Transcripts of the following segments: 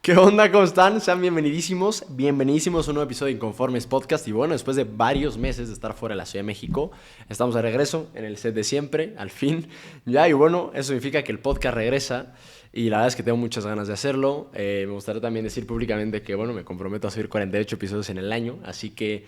¿Qué onda? ¿Cómo están? Sean bienvenidísimos a un nuevo episodio de Inconformez Podcast. Y bueno, después de varios meses de estar fuera de la Ciudad de México, estamos de regreso en el set de siempre, al fin. Ya, y bueno, eso significa que el podcast regresa. Y la verdad es que tengo muchas ganas de hacerlo. Me gustaría también decir públicamente que, bueno, me comprometo a subir 48 episodios en el año. Así que,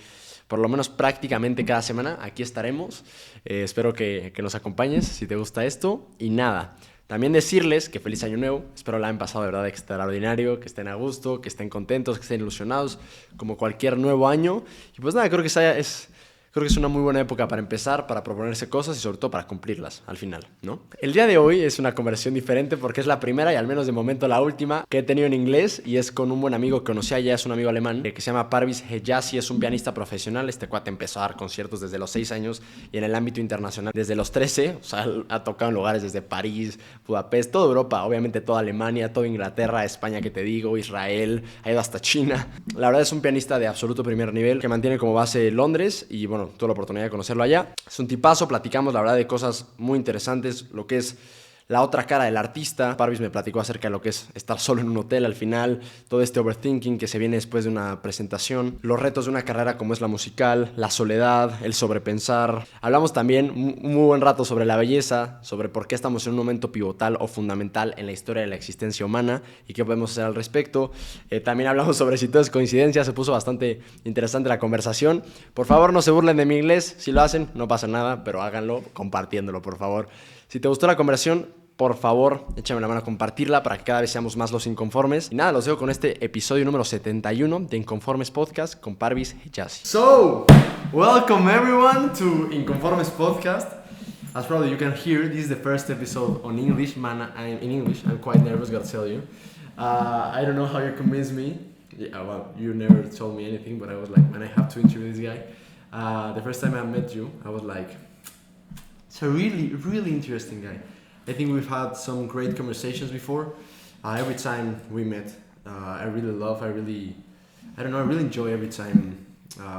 por lo menos prácticamente cada semana, aquí estaremos. Espero que nos acompañes si te gusta esto. Y nada, también decirles que feliz año nuevo. Espero la hayan pasado de verdad extraordinario, que estén a gusto, que estén contentos, que estén ilusionados, como cualquier nuevo año. Y pues nada, creo que es una muy buena época para empezar, para proponerse cosas y sobre todo para cumplirlas al final, ¿no? El día de hoy es una conversación diferente porque es la primera y al menos de momento la última que he tenido en inglés, y es con un buen amigo que conocí allá, es un amigo alemán que se llama PARVIS HEJAZI, es un pianista profesional. Este cuate empezó a dar conciertos desde los 6 años y en el ámbito internacional desde los 13, o sea, ha tocado en lugares desde París, Budapest, toda Europa, obviamente toda Alemania, toda Inglaterra, España que te digo, Israel, ha ido hasta China. La verdad es un pianista de absoluto primer nivel que mantiene como base Londres y bueno, tuve la oportunidad de conocerlo allá. Es un tipazo, platicamos la verdad de cosas muy interesantes, lo que es la otra cara del artista. Parvis me platicó acerca de lo que es estar solo en un hotel al final, todo este overthinking que se viene después de una presentación, los retos de una carrera como es la musical, la soledad, el sobrepensar. Hablamos también un muy buen rato sobre la belleza, sobre por qué estamos en un momento pivotal o fundamental en la historia de la existencia humana y qué podemos hacer al respecto. También hablamos sobre si todo es coincidencia, se puso bastante interesante la conversación. Por favor, no se burlen de mi inglés, si lo hacen, no pasa nada, pero háganlo compartiéndolo, por favor. Si te gustó la conversación, por favor, échame la mano a compartirla para que cada vez seamos más los inconformes. Y nada, los dejo con este episodio número 71 de Inconformes Podcast con Parvis HEJAZI. So, welcome everyone to Inconformes Podcast. As probably you can hear, this is the first episode on English. Man, I'm quite nervous, gotta tell you. I don't know how you convinced me. Yeah, well, you never told me anything, but I was like, man, I have to interview this guy. The first time I met you, I was like, it's a really, really interesting guy. I think we've had some great conversations before. Every time we met, I really enjoy every time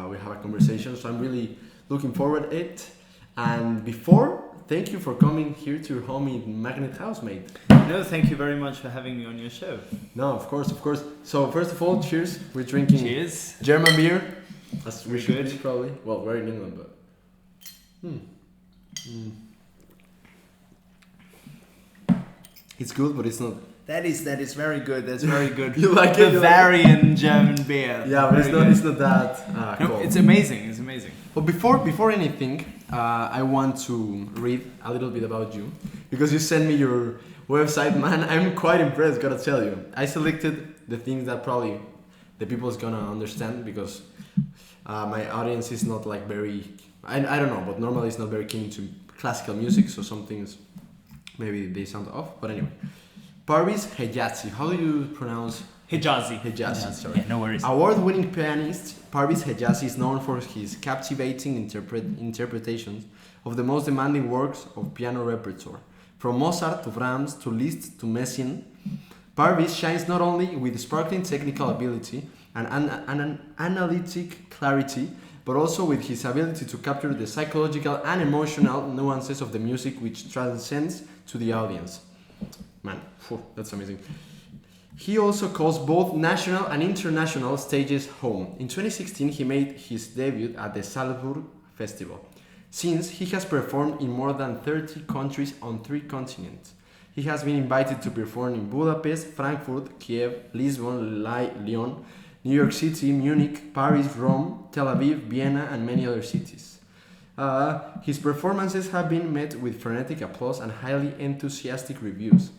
we have a conversation. So I'm really looking forward to it. And before, thank you for coming here to your home in Magnet House, mate. No, thank you very much for having me on your show. No, of course. So first of all, cheers. We're drinking Cheers. German beer. As we should Good. probably. Well, we're in England, but... It's good, but it's not. That is very good. That's very good. You like it? Bavarian German beer. Yeah, but it's not that No, cool. it's amazing. It's amazing. But before anything, I want to read a little bit about you because you sent me your website, man. I'm quite impressed, gotta tell you. I selected the things that probably the people is gonna understand because my audience is not like very. I don't know, but normally it's not very keen to classical music, so some things maybe they sound off, but anyway. Parvis HEJAZI, how do you pronounce? Hejazi. Sorry. Yeah, no worries. Award-winning pianist, Parvis HEJAZI is known for his captivating interpretations of the most demanding works of piano repertoire. From Mozart to Brahms to Liszt to Messiaen, Parvis shines not only with sparkling technical ability and an analytic clarity, but also with his ability to capture the psychological and emotional nuances of the music which transcends to the audience. Man, that's amazing. He also calls both national and international stages home. In 2016, he made his debut at the Salzburg Festival. Since, he has performed in more than 30 countries on 3 continents. He has been invited to perform in Budapest, Frankfurt, Kiev, Lisbon, Lyon, New York City, Munich, Paris, Rome, Tel Aviv, Vienna, and many other cities. His performances have been met with frenetic applause and highly enthusiastic reviews.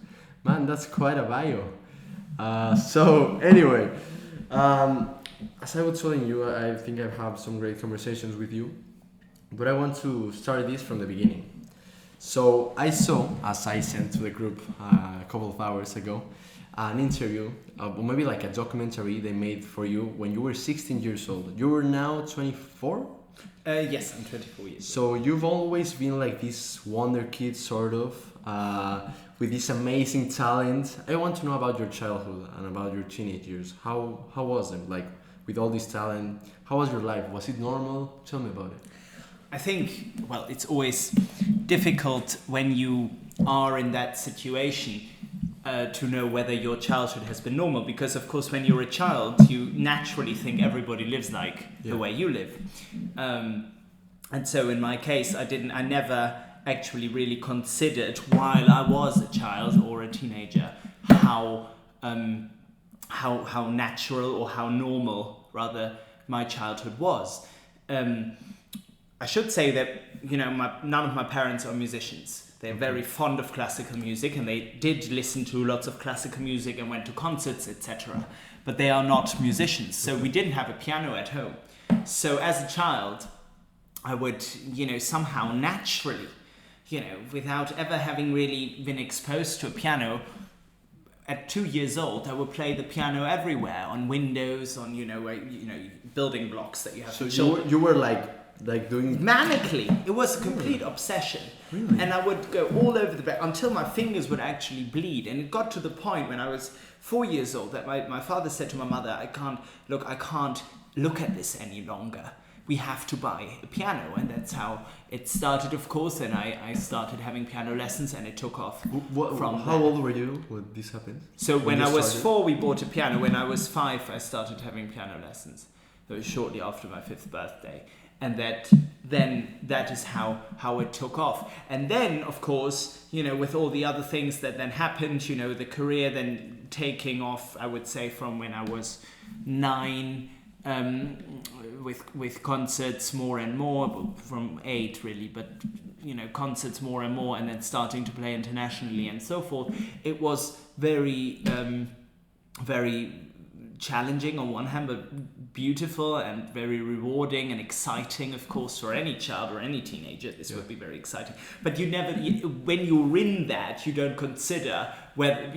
Man, that's quite a bio. So anyway, as I was telling you, I think I've had some great conversations with you, but I want to start this from the beginning. So I saw, as I sent to the group a couple of hours ago, an interview, or maybe like a documentary they made for you when you were 16 years old. You were now 24? Yes, I'm 24 years old. So you've always been like this wonder kid, sort of, with this amazing talent. I want to know about your childhood and about your teenage years. How was it? Like, with all this talent, how was your life? Was it normal? Tell me about it. I think, well, it's always difficult when you are in that situation. to know whether your childhood has been normal, because of course when you're a child you naturally think everybody lives like the way you live, and so in my case I never actually really considered while I was a child or a teenager how natural or how normal rather my childhood was. I should say that none of my parents are musicians. They're very fond of classical music, and they did listen to lots of classical music and went to concerts, etc. But they are not musicians, so we didn't have a piano at home. So as a child, I would, somehow naturally, without ever having really been exposed to a piano, at 2 years old, I would play the piano everywhere, on windows, on building blocks that you have. So you were like doing manically. It was a complete obsession. Really? And I would go all over the bed until my fingers would actually bleed. And it got to the point when I was 4 years old that my father said to my mother, I can't look at this any longer. We have to buy a piano. And that's how it started, of course. And I started having piano lessons, and it took off. How old were you when this happened? So when I was 4, we bought a piano. When I was 5, I started having piano lessons. It was shortly after my 5th birthday. And that is how it took off. And then, of course, with all the other things that then happened, the career then taking off, I would say, from when I was 9, with concerts more and more, from 8 really, but concerts more and more, and then starting to play internationally and so forth. It was very, very challenging on one hand, but beautiful and very rewarding and exciting, of course, for any child or any teenager. This would be very exciting. But when you're in that, you don't consider whether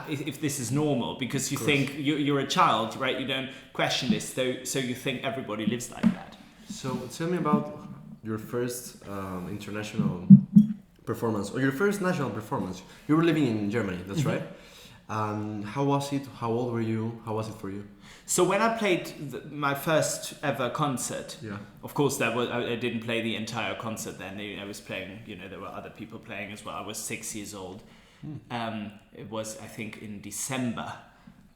if this is normal, because you think you're a child, right? You don't question this, so you think everybody lives like that. So tell me about your first international performance, or your first national performance. You were living in Germany, that's right? How was it? How old were you? How was it for you? So when I played my first ever concert, of course I didn't play the entire concert then. I was playing, there were other people playing as well. I was 6 years old. It was, I think, in December.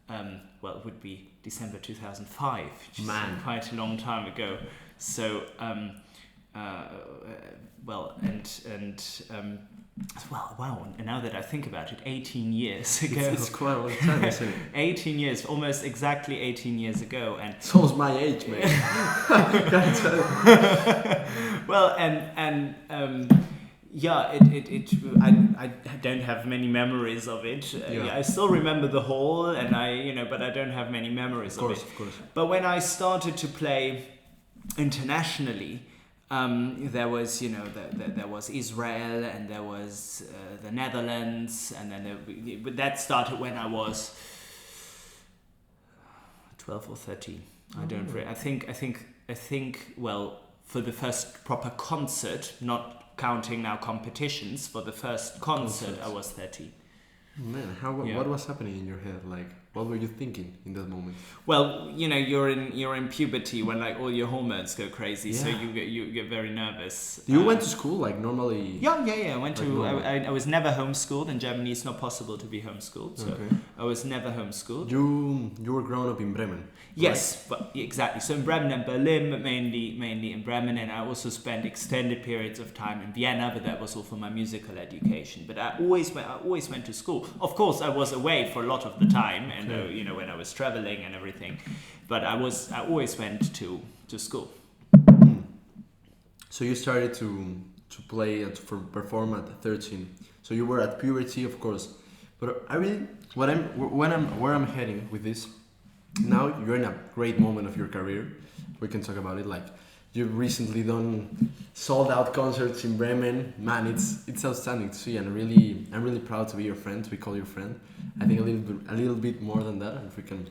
It would be December 2005, which is quite a long time ago. So, wow, and now that I think about it, 18 years ago. It's quite a long time, isn't it? 18 years, almost exactly 18 years ago. And so was my age, man. Well, I don't have many memories of it. I still remember the hall, and but I don't have many memories of it. Of course. But when I started to play internationally, there was, there was Israel, and there was the Netherlands, and then that started when I was 12 or 13. I don't really. I think. Well, for the first proper concert, not counting now competitions, for the first concert, I was 13. Man, what was happening in your head? Like, what were you thinking in that moment? Well, you're in puberty when like all your hormones go crazy, so you get very nervous. You went to school like normally? Yeah. I went to. I was never homeschooled. In Germany, it's not possible to be homeschooled, so I was never homeschooled. You were growing up in Bremen. Yes, but exactly. So in Bremen and Berlin, but mainly in Bremen, and I also spent extended periods of time in Vienna, but that was all for my musical education. But I always went to school. Of course, I was away for a lot of the time, and when I was traveling and everything. But I always went to school. So you started to play perform at 13. So you were at puberty, of course. But I really, where I'm heading with this. Now you're in a great moment of your career. We can talk about it. Like, you've recently done sold out concerts in Bremen. Man, it's outstanding to see, and I'm really proud to be your friend, to be called your friend. I think a little bit more than that, if we can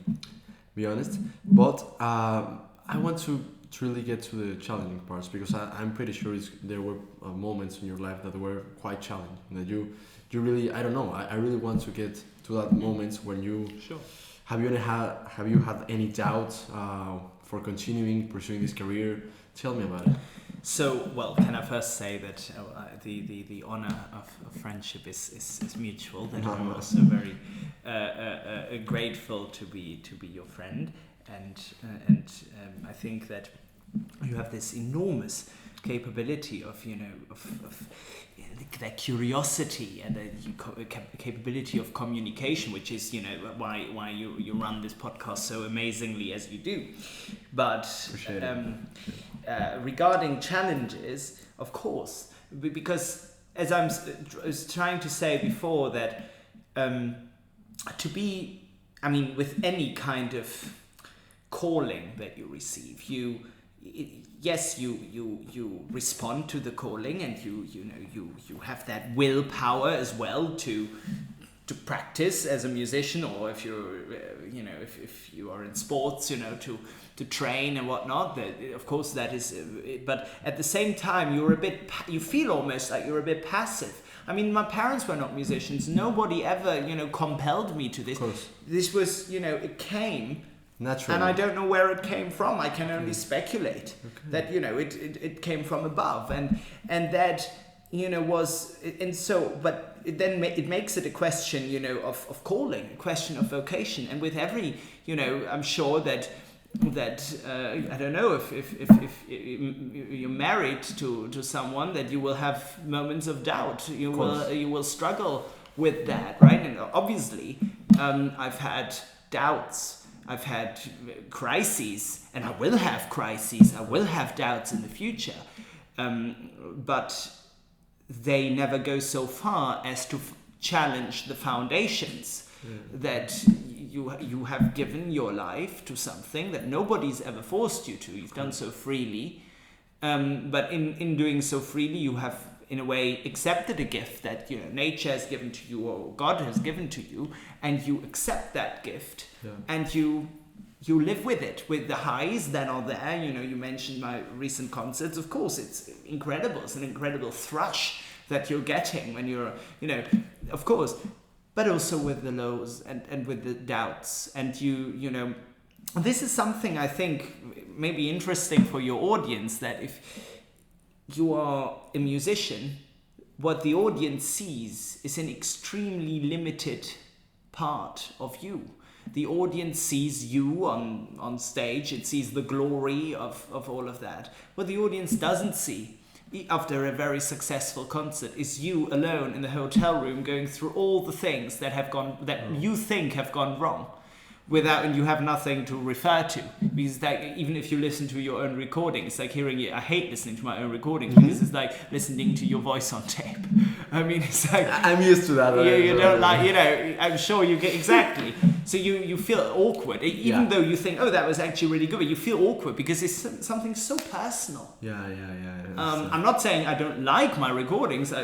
be honest. But I want to really get to the challenging parts, because I'm pretty sure there were moments in your life that were quite challenging. That you really, I don't know. I really want to get to that moments when you. Sure. Have you had any doubts for pursuing this career? Tell me about it. So, well, can I first say that the honor of friendship is mutual. That I'm also very grateful to be your friend, and I think that you have this enormous capability of that curiosity and the capability of communication, which is why you run this podcast so amazingly as you do. But regarding challenges, of course, because as I was trying to say before, that with any kind of calling that you receive, you respond to the calling, and you have that willpower as well to practice as a musician, or if you're if you are in sports, to train and whatnot. That, of course, that is, but at the same time you feel almost like you're a bit passive. I mean, my parents were not musicians. Nobody ever compelled me to this. This was it came naturally, and I don't know where it came from. I can only speculate that it came from above, and that was, and so, but it makes it a question of calling, a question of vocation. And with every I'm sure that I don't know if you're married to someone, that you will have moments of doubt. You will struggle with that, right? And obviously I've had doubts, I've had crises, and I will have crises, I will have doubts in the future, but they never go so far as to challenge the foundations that you have given your life to something that nobody's ever forced you to. You've done so freely, but in doing so freely, you have in a way accepted a gift that nature has given to you, or God has given to you, and you accept that gift, and you live with it, with the highs that are there. You mentioned my recent concerts. Of course, it's incredible. It's an incredible thrush that you're getting when you're, of course, but also with the lows and with the doubts. And this is something I think may be interesting for your audience, that if you are a musician, what the audience sees is an extremely limited part of you. The audience sees you on stage, it sees the glory of all of that. What the audience doesn't see after a very successful concert is you alone in the hotel room going through all the things that you think have gone wrong, and you have nothing to refer to, because even if you listen to your own recordings, it's like hearing it. I hate listening to my own recordings because it's like listening to your voice on tape. I mean, it's like, I'm used to that. You don't like, I'm sure you get exactly. So you feel awkward, even though you think, oh, that was actually really good, but you feel awkward because it's something so personal. I'm not saying I don't like my recordings.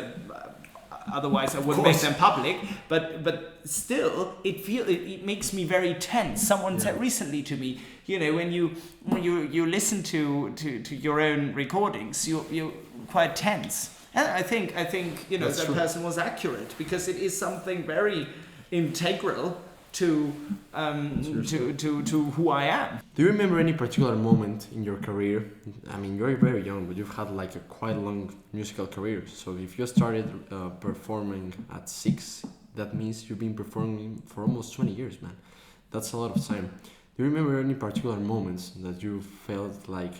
Otherwise I wouldn't make them public, but still it makes me very tense. Someone said recently to me, when you listen to your own recordings, you're quite tense. And I think that person was accurate, because it is something very integral to who I am. Do you remember any particular moment in your career? I mean, you're very young, but you've had like a quite long musical career. So if you started performing at 6, that means you've been performing for almost 20 years, man. That's a lot of time. Do you remember any particular moments that you felt like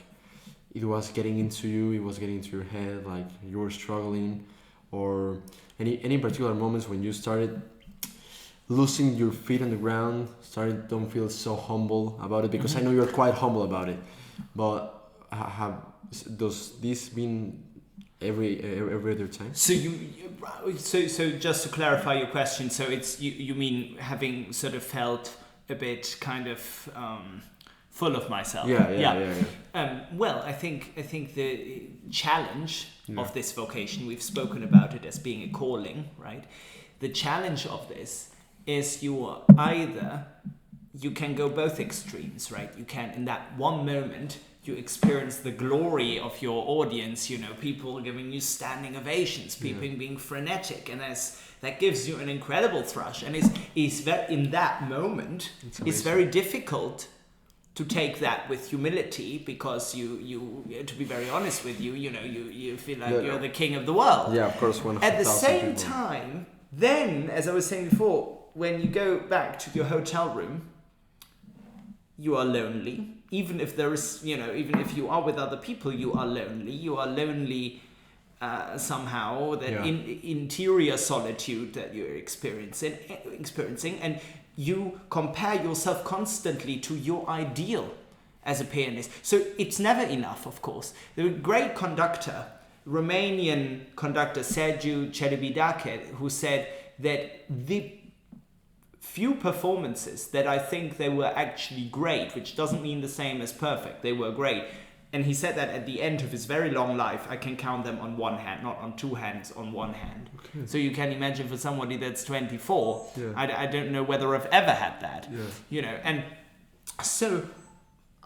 it was getting into you, it was getting into your head, like you were struggling, or any particular moments when you started losing your feet on the ground, don't feel so humble about it? Because I know you're quite humble about it, but does this been every other time? So so just to clarify your question, so it's you mean having sort of felt a bit kind of full of myself? Yeah. Well, I think the challenge of this vocation, we've spoken about it as being a calling, right? The challenge of this is you can go both extremes, right? You can, in that one moment, you experience the glory of your audience, people giving you standing ovations, people being frenetic, and that gives you an incredible thrush. And in that moment, it's very difficult to take that with humility, because you to be very honest with you, you feel like you're the king of the world. Yeah, of course. At the same time, then, as I was saying before, when you go back to your hotel room, you are lonely. Even if there is, even if you are with other people, you are lonely. You are lonely somehow. That interior solitude that you're experiencing, and you compare yourself constantly to your ideal as a pianist. So it's never enough, of course. The great conductor, Romanian conductor Sergiu Celibidache, who said that the few performances that I think they were actually great, which doesn't mean the same as perfect, they were great. And he said that at the end of his very long life, I can count them on one hand, not on two hands, on one hand. Okay. So you can imagine for somebody that's 24, I don't know whether I've ever had that. Yeah. And so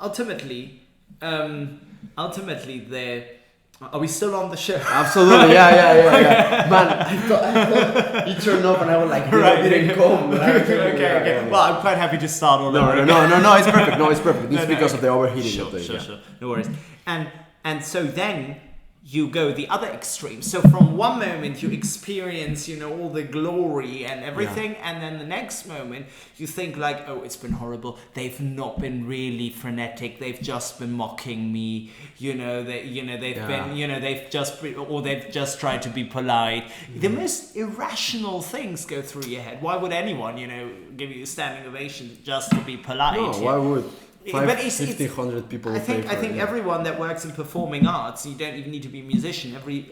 ultimately, are we still on the show? Absolutely, yeah. Man, I thought you turned off and I was like, didn't come. Okay. Well, I'm quite happy to start all over. No, it's perfect. It's because of the overheating of the... Sure. No worries. And so then you go the other extreme. So from one moment you experience, all the glory and everything, and then the next moment you think like, oh, it's been horrible. They've not been really frenetic. They've just been mocking me. They've just tried to be polite. Mm-hmm. The most irrational things go through your head. Why would anyone, give you a standing ovation just to be polite? No, why would? 1,500 people. I think everyone that works in performing arts, you don't even need to be a musician. You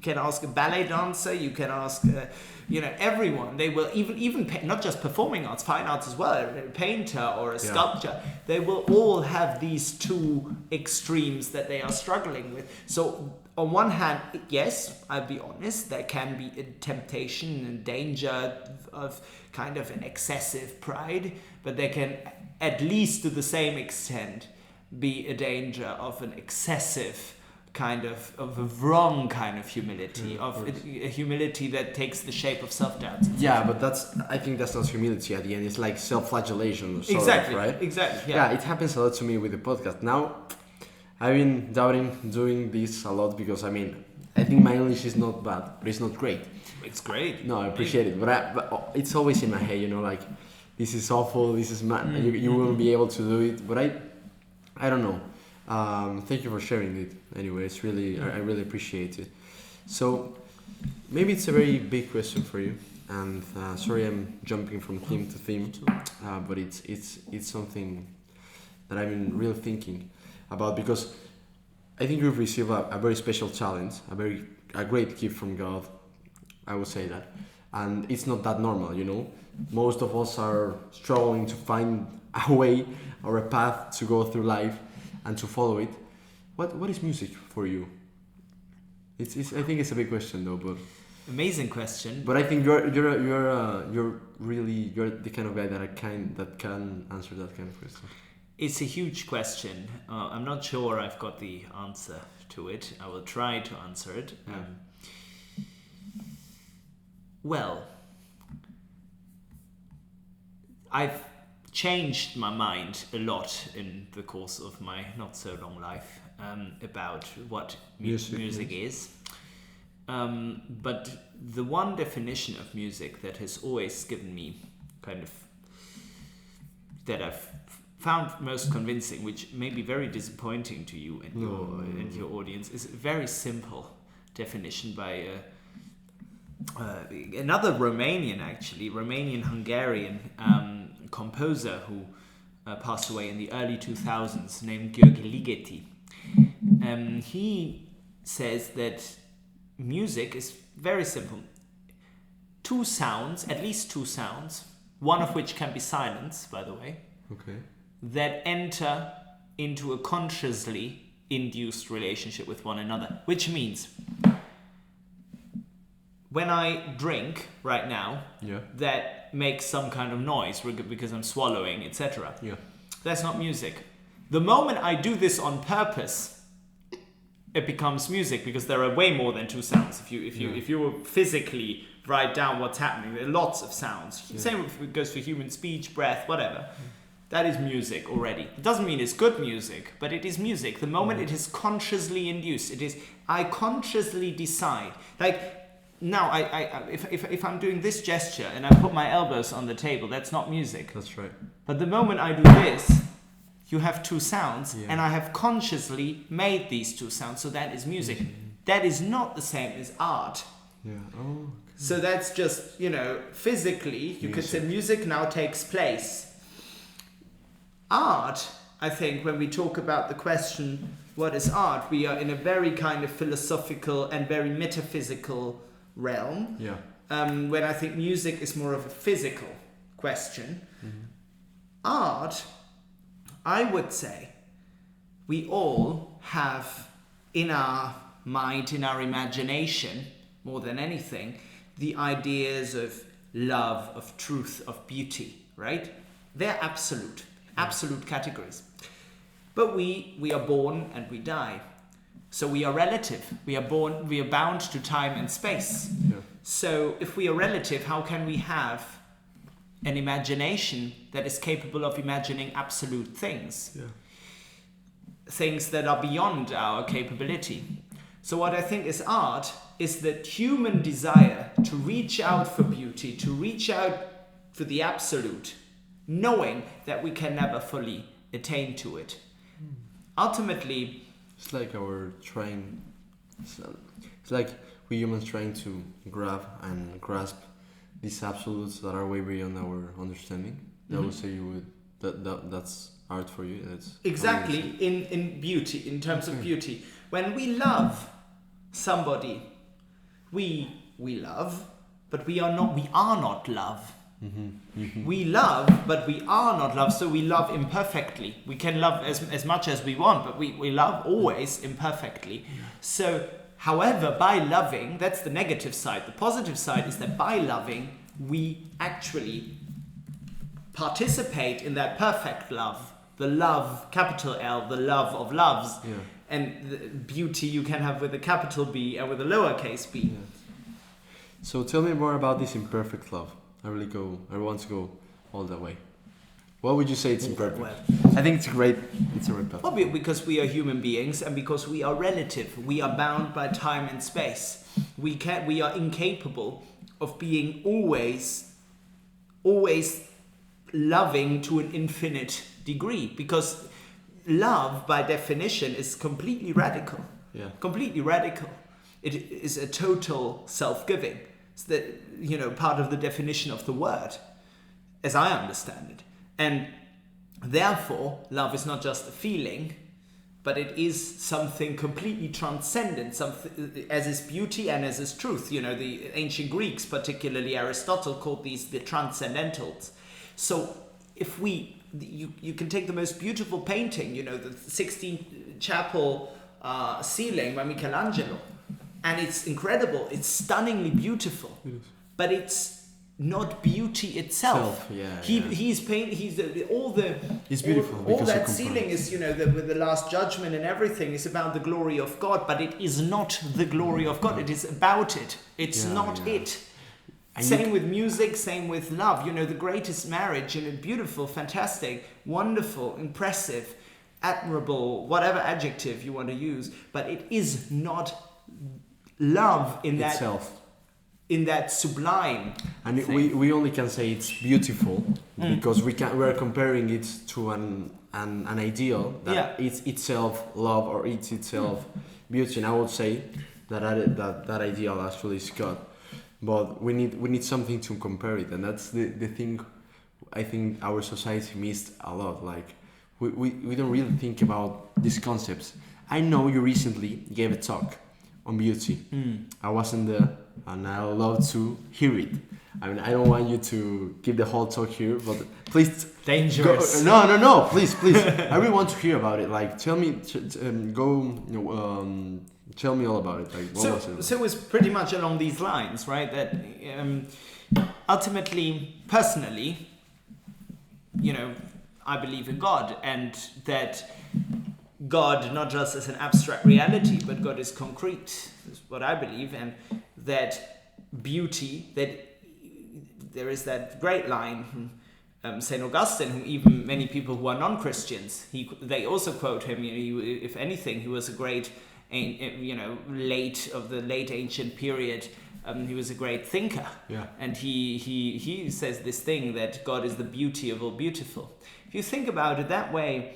can ask a ballet dancer. You can ask, everyone. They will even not just performing arts, fine arts as well. A painter or a sculptor. They will all have these two extremes that they are struggling with. So on one hand, yes, I'll be honest, there can be a temptation and danger of kind of an excessive pride, but there can, at least to the same extent, be a danger of an excessive kind of a wrong kind of humility, a humility that takes the shape of self-doubt. Yeah, but I think that's not humility at the end. It's like self-flagellation. Exactly, right? Exactly. Yeah, it happens a lot to me with the podcast. Now, I've been doubting doing this a lot because, I think my English is not bad, but it's not great. It's great. No, I appreciate it. But it's always in my head, like, this is awful, this is mad, you won't be able to do it. But I don't know. Thank you for sharing it. Anyway, it's really, I really appreciate it. So, maybe it's a very big question for you. And sorry, I'm jumping from theme to theme. But it's something that I've been really thinking about, because I think you've received a very special talent, a great gift from God. I would say that. And it's not that normal, Most of us are struggling to find a way or a path to go through life and to follow it. What is music for you? I think it's a big question though, but amazing question. But I think you're the kind of guy that can answer that kind of question. It's a huge question. I'm not sure I've got the answer to it. I will try to answer it. Well, I've changed my mind a lot in the course of my not so long life about what music is. But the one definition of music that has always given me that I've found most convincing, which may be very disappointing to you and your audience, is a very simple definition by another Romanian-Hungarian composer who passed away in the early 2000s, named György Ligeti. He says that music is very simple. At least two sounds, one of which can be silence, by the way, that enter into a consciously induced relationship with one another, which means when I drink right now, that makes some kind of noise because I'm swallowing, etc. That's not music. The moment I do this on purpose, it becomes music, because there are way more than two sounds. If you physically write down what's happening, there are lots of sounds. Same goes for human speech, breath, whatever. that is music already. It doesn't mean it's good music, but it is music. The moment it is consciously induced, it is, I consciously decide. Like, now, if I'm doing this gesture and I put my elbows on the table, that's not music. That's right. But the moment I do this, you have two sounds, and I have consciously made these two sounds, so that is music. That is not the same as art. Yeah. Oh. Okay. So that's just, physically, you could say music now takes place. Art, I think, when we talk about the question, what is art, we are in a very kind of philosophical and very metaphysical realm. Yeah. When I think music is more of a physical question. Art, I would say, we all have in our mind, in our imagination, more than anything, the ideas of love, of truth, of beauty, right? They're absolute categories. But we are born and we die. So we are relative. We are bound to time and space. Yeah. So if we are relative, how can we have an imagination that is capable of imagining absolute things? Yeah. Things that are beyond our capability. So what I think is art is that human desire to reach out for beauty, to reach out for the absolute, knowing that we can never fully attain to it. Ultimately, it's like it's like we humans trying to grab and grasp these absolutes that are way beyond our understanding. I would say that's art for you. That's exactly in beauty, in terms of beauty. When we love somebody, we love, but we are not love. We love, but we are not love, so we love imperfectly. We can love as much as we want, but we love always imperfectly. So, however, by loving, that's the negative side. The positive side is that by loving, we actually participate in that perfect love. The love, capital L, the love of loves. Yeah. And the beauty you can have with a capital B and with a lowercase b. Yeah. So tell me more about this imperfect love. I want to go all that way. What would you say it's imperfect? Well, I think it's a great topic. Well, because we are human beings and because we are relative, we are bound by time and space. We are incapable of being always loving to an infinite degree, because love by definition is completely radical. Yeah. Completely radical. It is a total self-giving. It's part of the definition of the word, as I understand it. And therefore, love is not just a feeling, but it is something completely transcendent, something as is beauty and as is truth. The ancient Greeks, particularly Aristotle, called these the transcendentals. So if you can take the most beautiful painting, the Sixtine Chapel ceiling by Michelangelo, and it's incredible, it's stunningly beautiful, but it's not beauty itself. He's beautiful. All that ceiling is, with the Last Judgment and everything is about the glory of God, but it is not the glory of God. It is about it. It's not it. And same with music, same with love. The greatest marriage, beautiful, fantastic, wonderful, impressive, admirable, whatever adjective you want to use, but it is not love in that itself. In that sublime. And we only can say it's beautiful because we're comparing it to an ideal that it's itself love or it's itself beauty. And I would say that ideal actually is God. But we need something to compare it, and that's the thing I think our society missed a lot. Like we don't really think about these concepts. I know you recently gave a talk on beauty. I wasn't there, and I would love to hear it. I mean, I don't want you to give the whole talk here, but please. Dangerous. No, please. I really want to hear about it. Like, tell me, tell me all about it. Like, what was it? So it was pretty much along these lines, right? That ultimately, personally, I believe in God, and that God not just as an abstract reality, but God is concrete, is what I believe, and that beauty, that there is that great line, Saint Augustine, whom even many people who are non-Christians, they also quote him. If anything, he was a great, late ancient period. He was a great thinker, and he says this thing that God is the beauty of all beautiful. If you think about it that way,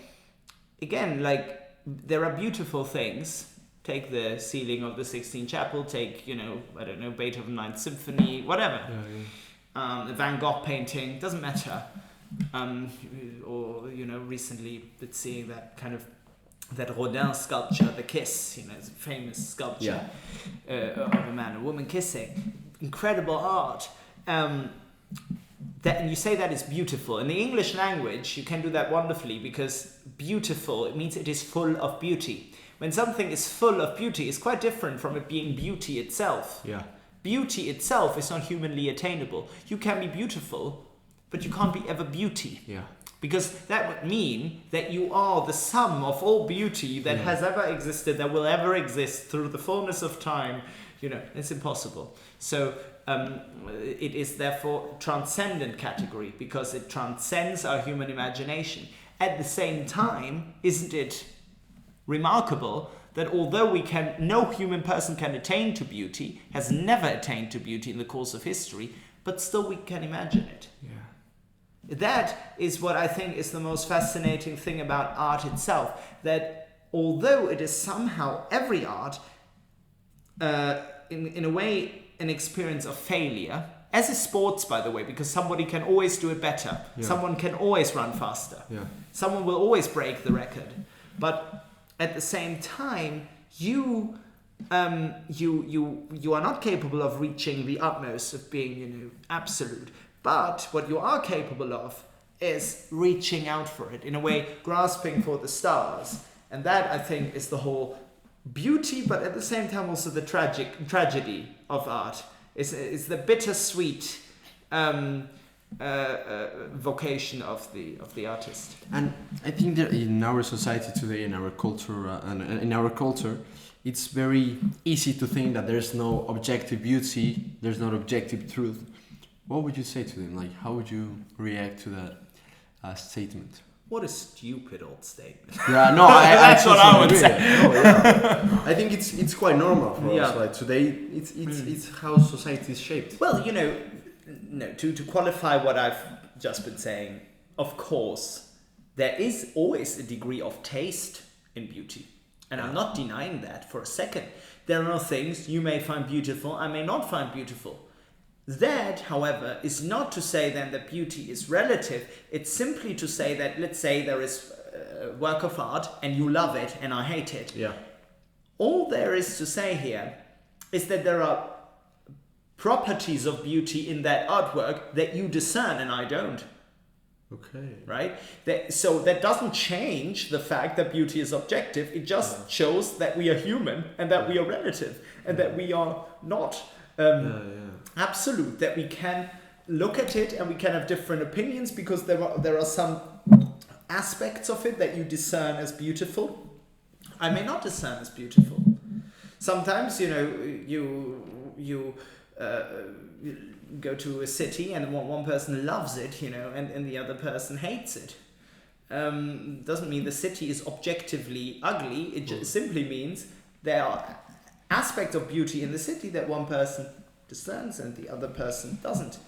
again, like there are beautiful things. Take the ceiling of the Sixtine Chapel. Take Beethoven Ninth Symphony, whatever. The Van Gogh painting, doesn't matter. Or recently been seeing that Rodin sculpture, The Kiss, it's a famous sculpture of a man and a woman kissing. Incredible art. And you say that is beautiful. In the English language, you can do that wonderfully because beautiful, it means it is full of beauty. When something is full of beauty, it's quite different from it being beauty itself. Yeah. Beauty itself is not humanly attainable. You can be beautiful, but you can't be ever beauty. Yeah. Because that would mean that you are the sum of all beauty that has ever existed, that will ever exist through the fullness of time. It's impossible. So it is therefore a transcendent category because it transcends our human imagination. At the same time, isn't it remarkable that although no human person can attain to beauty, has never attained to beauty in the course of history, but still we can imagine it. Yeah. That is what I think is the most fascinating thing about art itself, that although it is somehow every art, in a way, an experience of failure, as is sports, by the way, because somebody can always do it better. Yeah. Someone can always run faster. Yeah. Someone will always break the record. But at the same time, you are not capable of reaching the utmost of being, absolute. But what you are capable of is reaching out for it, in a way, grasping for the stars. And that, I think, is the whole beauty, but at the same time also the tragedy of art. It's the bittersweet vocation of the artist. And I think that in our society today, in our culture, it's very easy to think that there's no objective beauty, there's no objective truth. What would you say to them? Like, how would you react to that statement? What a stupid old statement. Yeah, no, that's what I would say. No, yeah. I think it's quite normal for us. Like today, it's how society is shaped. Well, to qualify what I've just been saying, of course, there is always a degree of taste in beauty. And I'm not denying that for a second. There are things you may find beautiful, I may not find beautiful. That, however, is not to say then that beauty is relative. It's simply to say that, let's say there is a work of art and you love it and I hate it. Yeah. All there is to say here is that there are properties of beauty in that artwork that you discern and I don't. Okay. Right? So that doesn't change the fact that beauty is objective. It just shows that we are human and that we are relative and that we are not absolute, that we can look at it and we can have different opinions because there are some aspects of it that you discern as beautiful. I may not discern as beautiful. Sometimes, you go to a city and one person loves it, and the other person hates it. Doesn't mean the city is objectively ugly. It just simply means there are aspects of beauty in the city that one person discerns and the other person doesn't.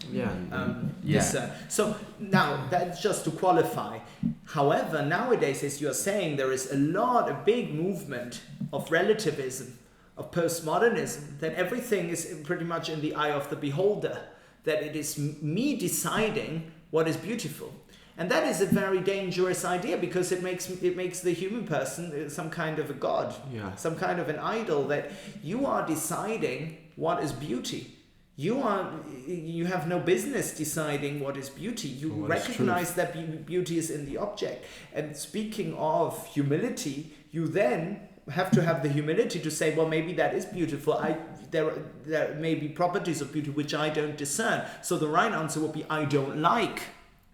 Discern. So now that's just to qualify. However, nowadays, as you're saying, there is a big movement of relativism, of postmodernism, that everything is pretty much in the eye of the beholder, that it is me deciding what is beautiful. And that is a very dangerous idea because it makes the human person some kind of a god, some kind of an idol, that you are deciding what is beauty. You have no business deciding what is beauty. You recognize that beauty is in the object. And speaking of humility, you then have to have the humility to say, well, maybe that is beautiful. There may be properties of beauty which I don't discern. So the right answer would be, I don't like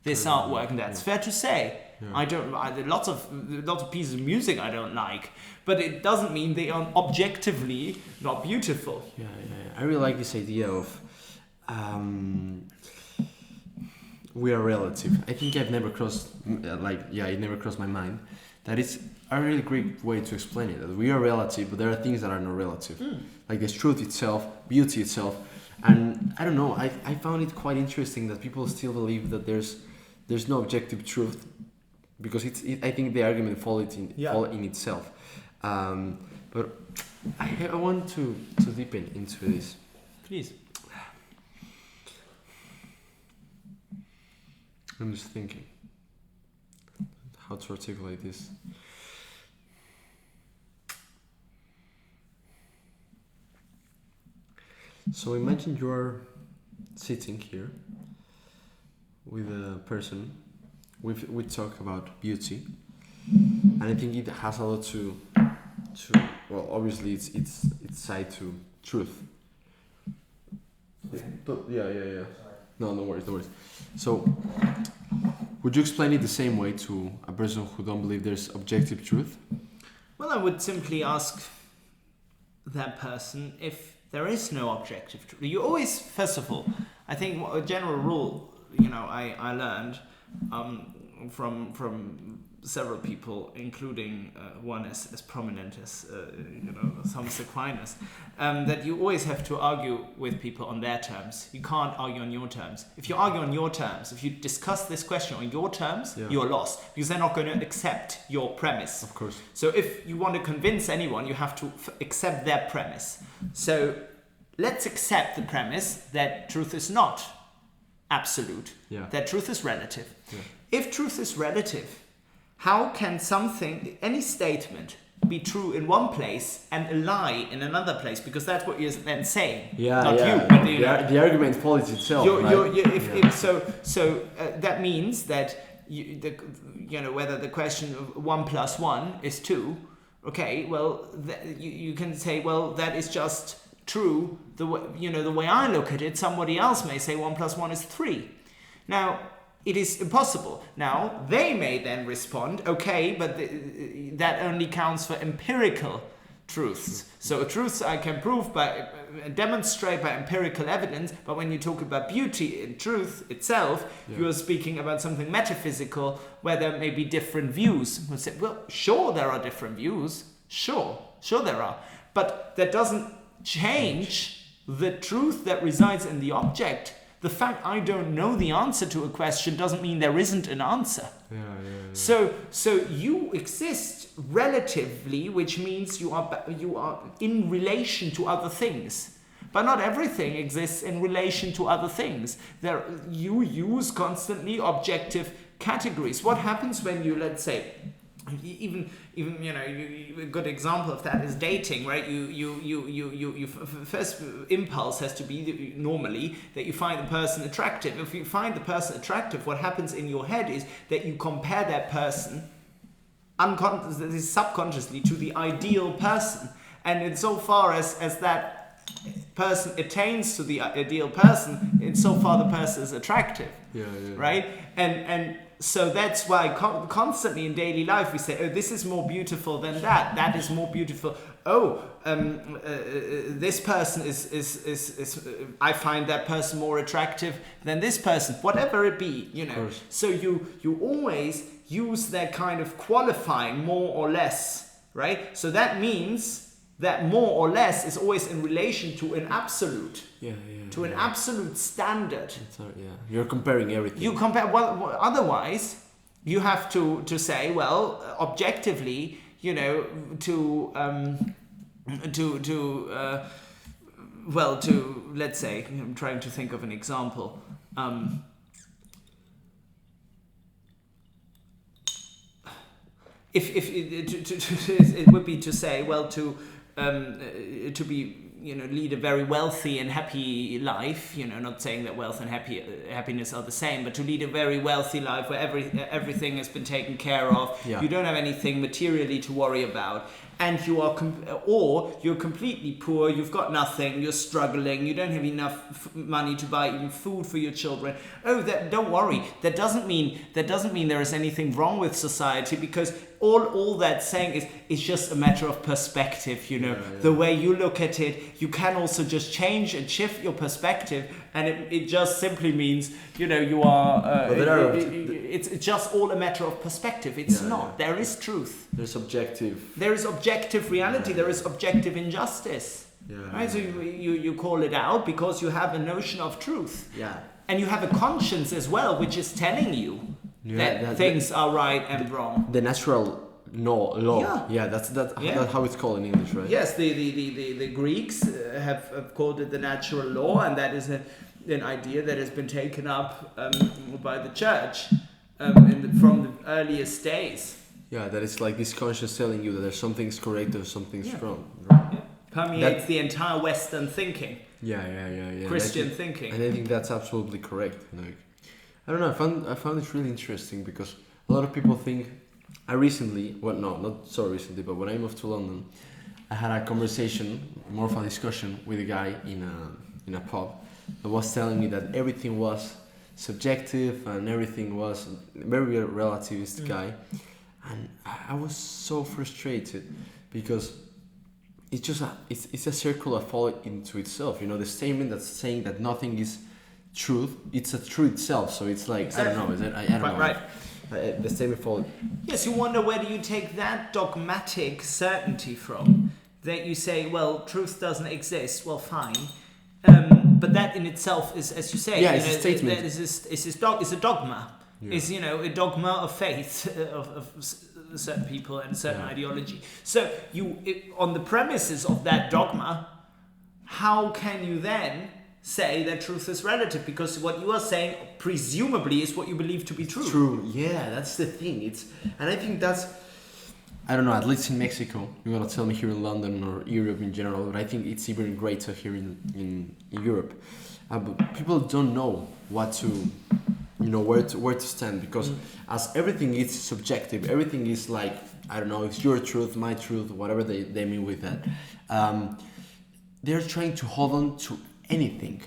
this artwork, and that's fair to say. Lots of pieces of music I don't like, but it doesn't mean they are objectively not beautiful. I really like this idea of we are relative. I think I've never crossed, it never crossed my mind. That is a really great way to explain it. That we are relative, but there are things that are not relative. Like there's truth itself, beauty itself. And I don't know, I found it quite interesting that people still believe that there's no objective truth, because I think the argument fall in itself. But I want to deepen into this. Please. I'm just thinking how to articulate this. So imagine you're sitting here with a person. We talk about beauty, and I think it has a lot to well, obviously it's side to truth. Yeah. No worries. So, would you explain it the same way to a person who don't believe there's objective truth? Well, I would simply ask that person if there is no objective truth. You always, first of all, I think a general rule, I learned from several people, including one as prominent as Thomas Aquinas, that you always have to argue with people on their terms. You can't argue on your terms. If you argue on your terms, if you discuss this question on your terms, you're lost, because they're not going to accept your premise. Of course. So if you want to convince anyone, you have to accept their premise. So let's accept the premise that truth is not absolute, that truth is relative. If truth is relative, how can any statement, be true in one place and a lie in another place? Because that's what you're then saying. Not you, but the argument follows itself. That means that whether the question of 1 + 1 is 2. Okay, well, you can say, well, that is just true. The way I look at it, somebody else may say 1 + 1 is 3. Now, it is impossible. Now, they may then respond, okay, but that only counts for empirical truths. So truths I can demonstrate by empirical evidence, but when you talk about beauty and truth itself, you are speaking about something metaphysical where there may be different views. We'll say, well, sure there are different views. Sure there are. But that doesn't change the truth that resides in the object. The fact I don't know the answer to a question doesn't mean there isn't an answer. So you exist relatively, which means you are in relation to other things. But not everything exists in relation to other things. You use constantly objective categories. What happens when you, let's say, even a good example of that is dating, right? You first impulse has to be normally that you find the person attractive. If you find the person attractive, what happens in your head is that you compare that person subconsciously to the ideal person, and insofar as that person attains to the ideal person, insofar the person is attractive, right? And so that's why constantly in daily life we say, oh, this is more beautiful than that. That is more beautiful. Oh, this person is I find that person more attractive than this person. Whatever it be, So you always use that kind of qualifying more or less, right? So that means that more or less is always in relation to an absolute. An absolute standard. You're comparing everything. You compare. Well, otherwise, you have to say, well, objectively, let's say, I'm trying to think of an example. If it would be to say, well, to be, lead a very wealthy and happy life, not saying that wealth and happiness are the same, but to lead a very wealthy life where everything has been taken care of, you don't have anything materially to worry about, and you are or you're completely poor, you've got nothing, you're struggling, you don't have enough money to buy even food for your children. Don't worry, that doesn't mean there is anything wrong with society, because all that's saying is just a matter of perspective, the way you look at it. You can also just change and shift your perspective, and it just simply means, you are. It's just all a matter of perspective. It's not. There is truth. There's objective. There is objective reality. There is objective injustice. Yeah. Right. So you call it out because you have a notion of truth. Yeah. And you have a conscience as well, which is telling you that things are right and wrong. The natural law. Yeah, that's how it's called in English, right? Yes, the Greeks have called it the natural law, and that is an idea that has been taken up by the church from the earliest days. Yeah, that it's like this conscience telling you that there's something's correct or something's wrong. Right? Yeah. Permeates the entire Western thinking. Yeah. Christian thinking. And I think that's absolutely correct. Like, I don't know. I found it really interesting because a lot of people think. I recently, well, no, not so recently, but when I moved to London, I had a conversation, more of a discussion with a guy in a pub that was telling me that everything was subjective and everything was very relativist guy, and I was so frustrated because it's just it's a circle that falls into itself. The statement that's saying that nothing is truth, it's a truth itself. So it's like exactly. I don't know. I don't know. Right. The statement falls. Yes, you wonder where do you take that dogmatic certainty from? That you say, well, truth doesn't exist. Well, fine. But that in itself is, as you say, it's a statement. It's a dogma. Yeah. It's a dogma of faith of certain people and certain ideology. So on the premises of that dogma, how can you then say that truth is relative? Because what you are saying presumably is what you believe to be true. True. Yeah, that's the thing. And I think that's, I don't know, at least in Mexico, you're gonna tell me here in London or Europe in general, but I think it's even greater here in Europe. But people don't know what to, where to stand, because as everything is subjective, everything is like, I don't know, it's your truth, my truth, whatever they mean with that. They're trying to hold on to anything.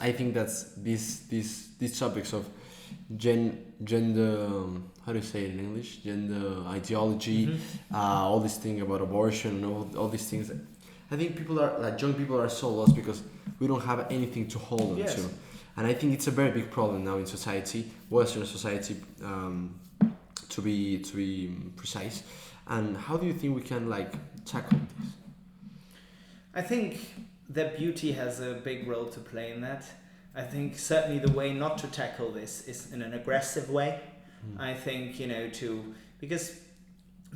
I think that's these topics of gender, how do you say it in English? Gender ideology, all this thing about abortion, all these things. I think young people are so lost because we don't have anything to hold on to. And I think it's a very big problem now in society, Western society, to be precise. And how do you think we can tackle this? I think that beauty has a big role to play in that. I think certainly the way not to tackle this is in an aggressive way. I think, because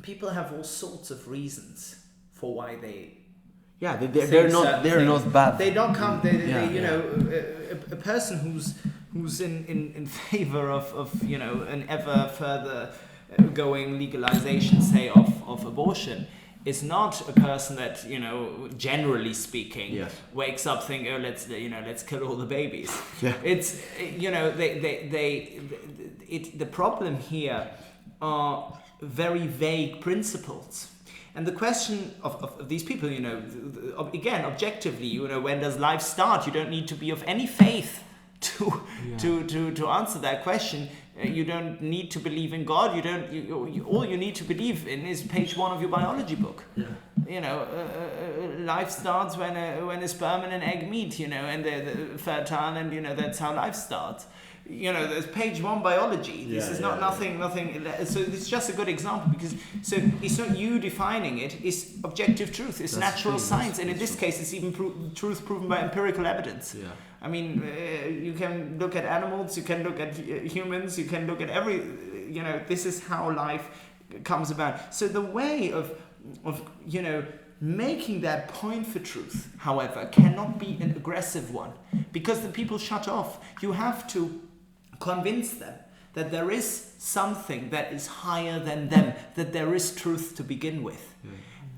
people have all sorts of reasons for why they they're not bad. They don't come. A person who's in favor of an ever further going legalization, say, of abortion, is not a person that, generally speaking, wakes up thinking, oh, let's kill all the babies. Yeah. It's the problem here are very vague principles. And the question of these people, again, objectively, when does life start? You don't need to be of any faith to answer that question. You don't need to believe in God. All you need to believe in is page 1 of your biology book. Yeah. Life starts when a sperm and an egg meet, and they're fertile, and that's how life starts. There's page 1 biology. This is not nothing. So it's just a good example because it's not you defining it. It's objective truth. It's natural science, and in this case, it's even truth proven by empirical evidence. Yeah. I mean, you can look at animals, you can look at humans, you can look at this is how life comes about. So the way of making that point for truth, however, cannot be an aggressive one, because the people shut off. You have to convince them that there is something that is higher than them, that there is truth to begin with.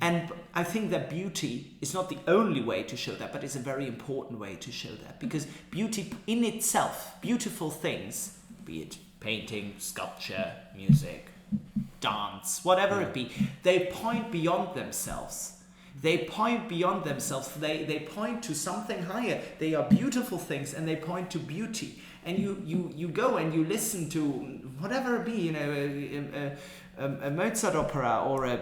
And I think that beauty is not the only way to show that, but it's a very important way to show that, because beauty in itself, beautiful things, be it painting, sculpture, music, dance, whatever it be, they point beyond themselves. They point beyond themselves. They point to something higher. They are beautiful things, and they point to beauty. And you go and you listen to whatever it be, a Mozart opera or a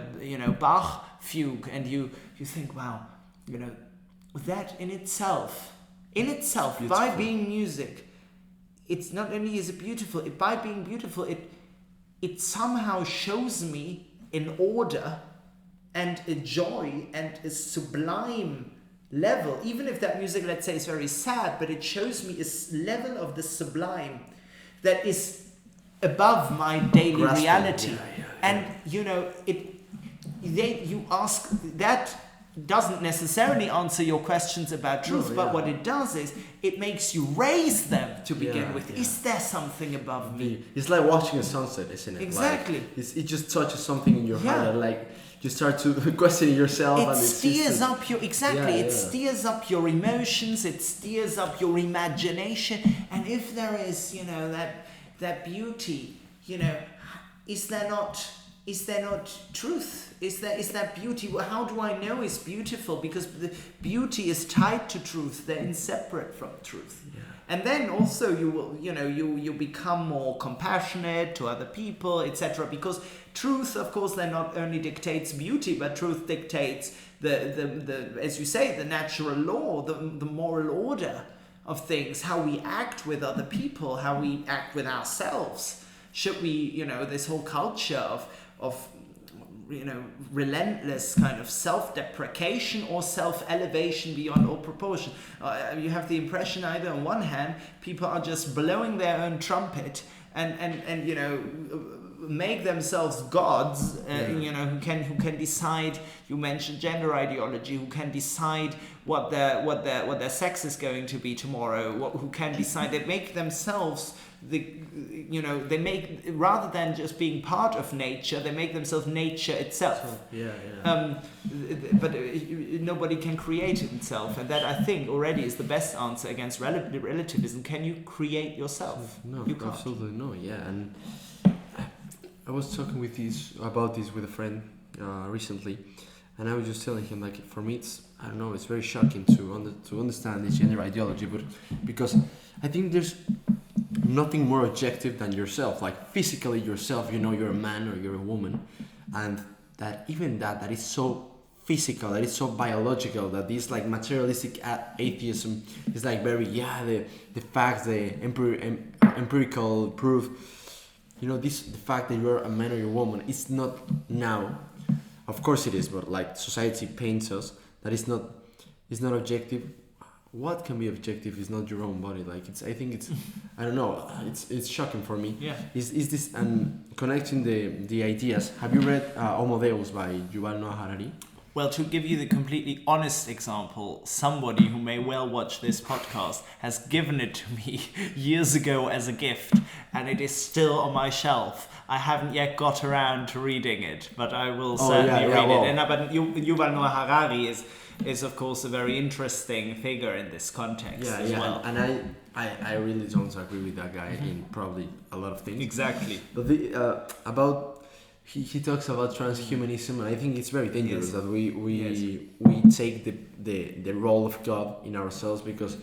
Bach fugue, and you think, wow, that in itself in itself, Beautiful. by being music, it's not only is it beautiful, by being beautiful, it somehow shows me an order and a joy and a sublime level, even if that music, let's say, is very sad, but it shows me a level of the sublime that is above my daily Grasping. reality. Yeah. And you ask that doesn't necessarily answer your questions about truth, but what it does is it makes you raise them to begin with. Yeah. Is there something above me? It's like watching a sunset, isn't it? Exactly. Like, it just touches something in your heart, Yeah. and like you start to question yourself. It and steers up your Yeah. steers up your emotions. It steers up your imagination. And if there is, that beauty, is there not truth? Is that beauty? Well, how do I know it's beautiful? Because the beauty is tied to truth. They're inseparate from truth. Yeah. And then also you will, you become more compassionate to other people, etc. Because truth, of course, then not only dictates beauty, but truth dictates the as you say, the natural law, the moral order of things, how we act with other people, how we act with ourselves. Should we, this whole culture of relentless kind of self-deprecation or self-elevation beyond all proportion. You have the impression either on one hand, people are just blowing their own trumpet and make themselves gods, who can decide. You mentioned gender ideology, who can decide what their sex is going to be tomorrow, who can decide. They make themselves they make, rather than just being part of nature, they make themselves nature itself. But nobody can create it itself, and that, I think, already is the best answer against relativism. Can you create yourself? No, you can't. absolutely no. Yeah, and I was talking about this with a friend recently, and I was just telling him, like, for me, it's very shocking to understand this gender ideology, but because I think there's nothing more objective than yourself, like physically yourself. You're a man or you're a woman, and that is so physical, that is so biological, that this like materialistic atheism is like very the facts, the empirical proof. The fact that you're a man or you're a woman, it's not now. Of course it is, but like society paints us that it's not objective. What can be objective is not your own body. Like I don't know. It's shocking for me. Yeah. Is this and connecting the ideas? Have you read Homo Deus by Yuval Noah Harari? Well, to give you the completely honest example, somebody who may well watch this podcast has given it to me years ago as a gift, and it is still on my shelf. I haven't yet got around to reading it, but I will certainly read it. But Yuval Noah Harari is of course a very interesting figure in this context as well. And I really don't agree with that guy in probably a lot of things. Exactly. But he talks about transhumanism, and I think it's very dangerous that we take the role of God in ourselves, because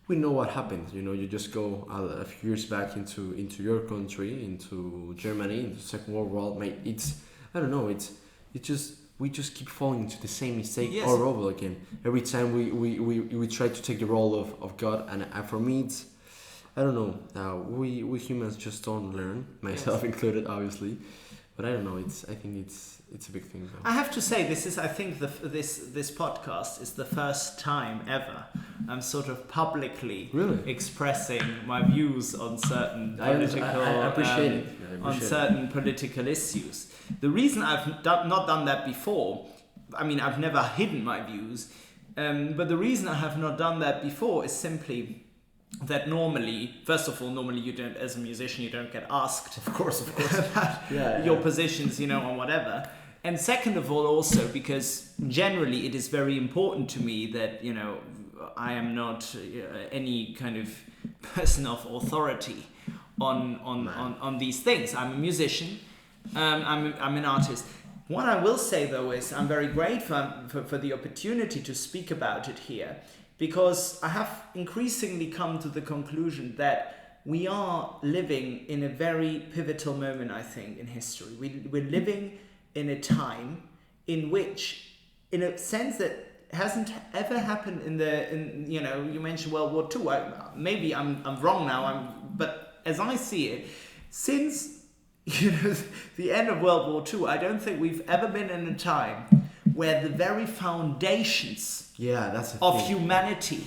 we know what happens. You just go a few years back into your country, into Germany, into the Second World War. Mate, we just keep falling into the same mistake all over again. Every time we try to take the role of God, and for me it's, I don't know. We humans just don't learn, myself included, obviously. But I don't know. I think it's a big thing, though. I have to say, I think this podcast is the first time ever I'm sort of publicly expressing my views on certain political issues. The reason I've not done that before, I mean, I've never hidden my views, but the reason I have not done that before is simply that normally you don't, as a musician, you don't get asked, of course, about your positions, on whatever. And second of all, also because generally it is very important to me that, I am not any kind of person of authority on these things. I'm a musician. I'm an artist. What I will say, though, is I'm very grateful for the opportunity to speak about it here, because I have increasingly come to the conclusion that we are living in a very pivotal moment, I think, in history. We're living in a time in which, in a sense that hasn't ever happened in you mentioned World War II. Maybe I'm wrong now. But as I see it, since the end of World War II, I don't think we've ever been in a time where the very foundations of humanity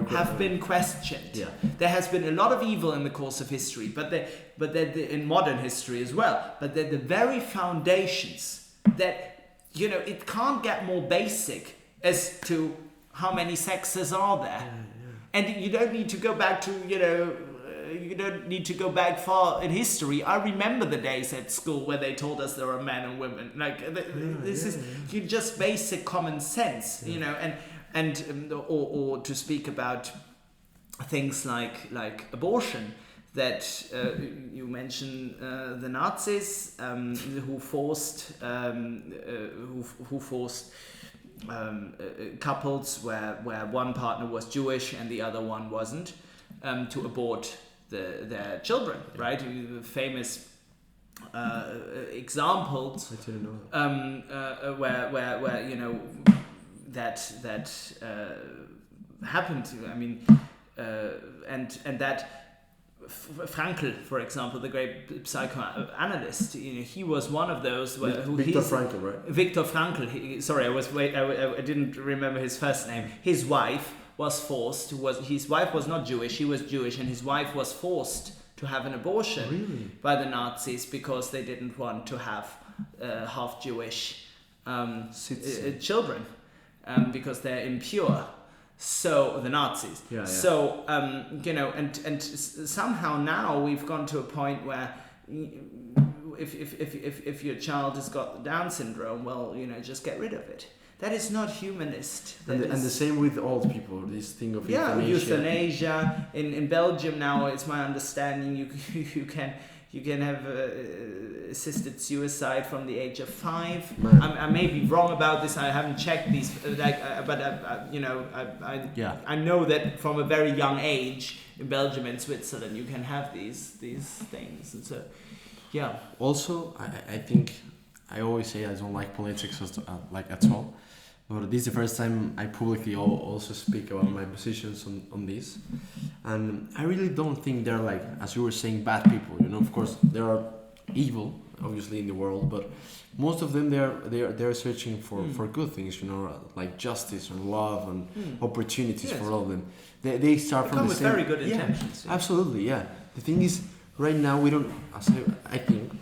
have been questioned. Yeah. There has been a lot of evil in the course of history, but in modern history as well. But they're the very foundations that it can't get more basic as to how many sexes are there, and you don't need to go back to you don't need to go back far in history. I remember the days at school where they told us there are men and women. This is just basic common sense, or to speak about things like abortion. That you mentioned the Nazis who forced couples where one partner was Jewish and the other one wasn't, to abort their children, right? The famous examples where that happened. I mean, and that Frankl, for example, the great psychoanalyst, he was one of those Viktor Frankl, right? Viktor Frankl. I didn't remember his first name. His wife was forced. His wife was not Jewish. He was Jewish, and his wife was forced to have an abortion by the Nazis because they didn't want to have half Jewish children because they're impure. So the Nazis. So and somehow now we've gone to a point where if your child has got Down syndrome, well, just get rid of it. That is not humanist. And the same with old people. This thing of euthanasia. In Belgium now, it's my understanding you can have assisted suicide from the age of 5. I may be wrong about this. I haven't checked these, I know that from a very young age in Belgium and Switzerland you can have these things. And so, yeah. Also, I think I always say I don't like politics at all. But this is the first time I publicly also speak about my positions on this, and I really don't think they're like, as you were saying, bad people. Of course there are evil, obviously, in the world, but most of them they're searching for good things, like justice and love and opportunities for all of them. They start from the same. Very good intentions. Yeah, absolutely, yeah. The thing is, right now we don't. I think,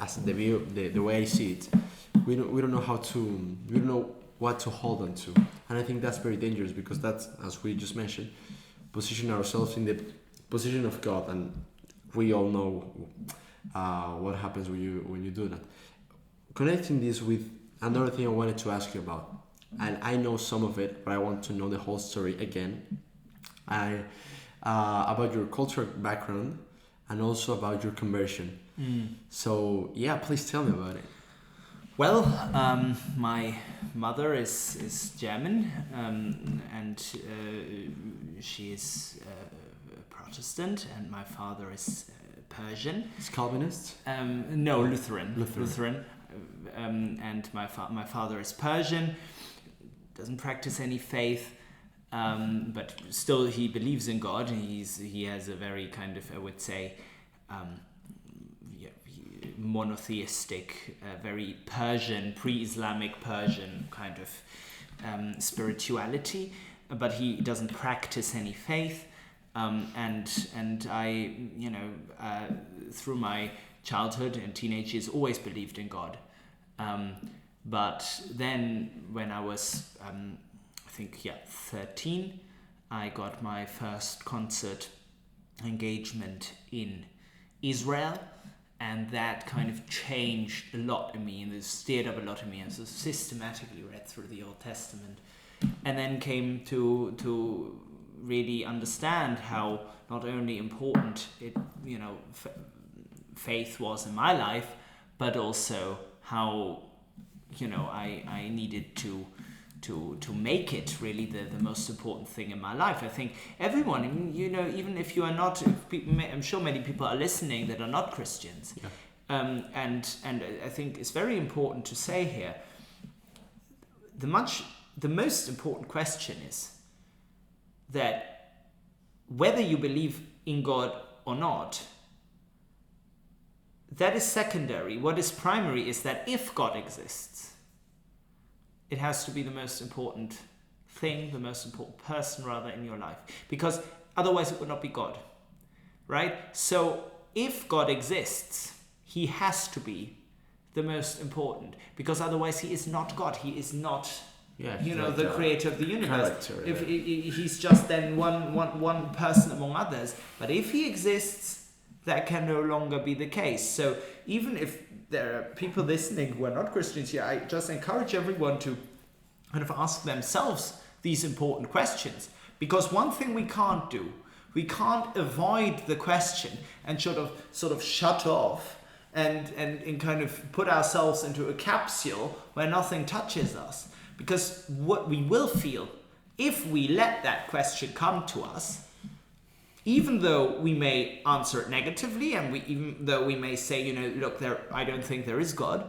as the view, the way I see it, we don't know we don't know what to hold on to, and I think that's very dangerous because that's, as we just mentioned, position ourselves in the position of God, and we all know what happens when you do that. Connecting this with another thing I wanted to ask you about, and I know some of it, but I want to know the whole story again. About your cultural background and also about your conversion. So yeah, please tell me about it. Well, my mother is German, and she is Protestant, and my father is Persian. Is Calvinist? No, Lutheran. And my father is Persian. Doesn't practice any faith, but still he believes in God. And he has a very kind of, I would say, monotheistic, very Persian, pre-Islamic Persian kind of spirituality, but he doesn't practice any faith. And I, through my childhood and teenage years, always believed in God. But then when I was, 13, I got my first concert engagement in Israel. And that kind of changed a lot in me, and it stirred up a lot in me. And so systematically read through the Old Testament, and then came to really understand how not only important it, faith was in my life, but also how, I needed to make it really the most important thing in my life. I think everyone, even if you are not, I'm sure many people are listening that are not Christians. Yeah. And I think it's very important to say here, the much the most important question is that whether you believe in God or not, that is secondary. What is primary is that if God exists, it has to be the most important thing, the most important person rather in your life. Because otherwise it would not be God, right? So if God exists, he has to be the most important, because otherwise he is not God. He is not, the creator of the universe. If he's just then one person among others. But if he exists, that can no longer be the case. So even if there are people listening who are not Christians here, I just encourage everyone to kind of ask themselves these important questions. Because one thing we can't do, we can't avoid the question and sort of shut off and kind of put ourselves into a capsule where nothing touches us. Because what we will feel if we let that question come to us, even though we may answer it negatively, and even though we may say, look, I don't think there is God,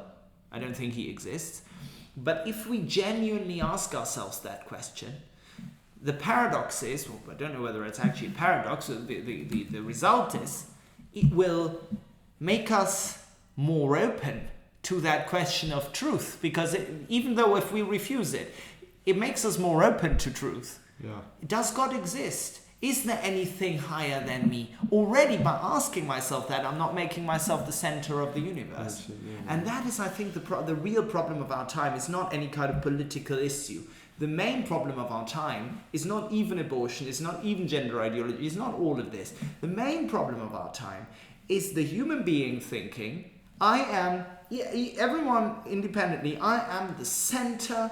I don't think he exists. But if we genuinely ask ourselves that question, the paradox is, well, I don't know whether it's actually a paradox, the result is, it will make us more open to that question of truth. Because even though if we refuse it, it makes us more open to truth. Yeah. Does God exist? Is there anything higher than me? Already by asking myself that, I'm not making myself the center of the universe. And that is, I think, the real problem of our time. Is not any kind of political issue. The main problem of our time is not even abortion, it's not even gender ideology, it's not all of this. The main problem of our time is the human being thinking, everyone independently, I am the center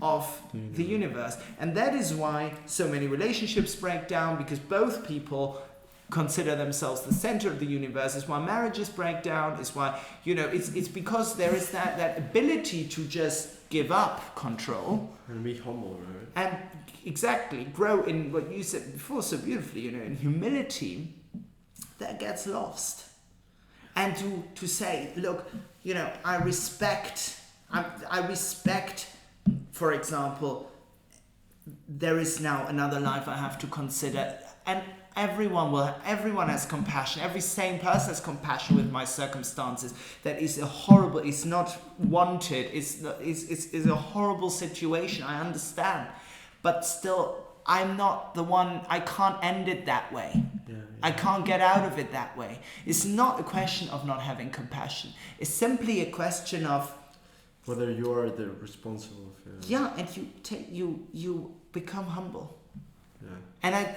of the universe. And that is why so many relationships break down, because both people consider themselves the center of the universe. It's why marriages break down. It's why, it's because there is that ability to just give up control. And be humble, right? And exactly, grow in what you said before so beautifully, in humility, that gets lost. And to say, look, I respect, for example, there is now another life I have to consider. And everyone has compassion. Every sane person has compassion with my circumstances. That is it's not wanted. It's a horrible situation. I understand. But still, I'm not the one, I can't end it that way. I can't get out of it that way. It's not a question of not having compassion. It's simply a question of whether you are the responsible. And you become humble. Yeah. And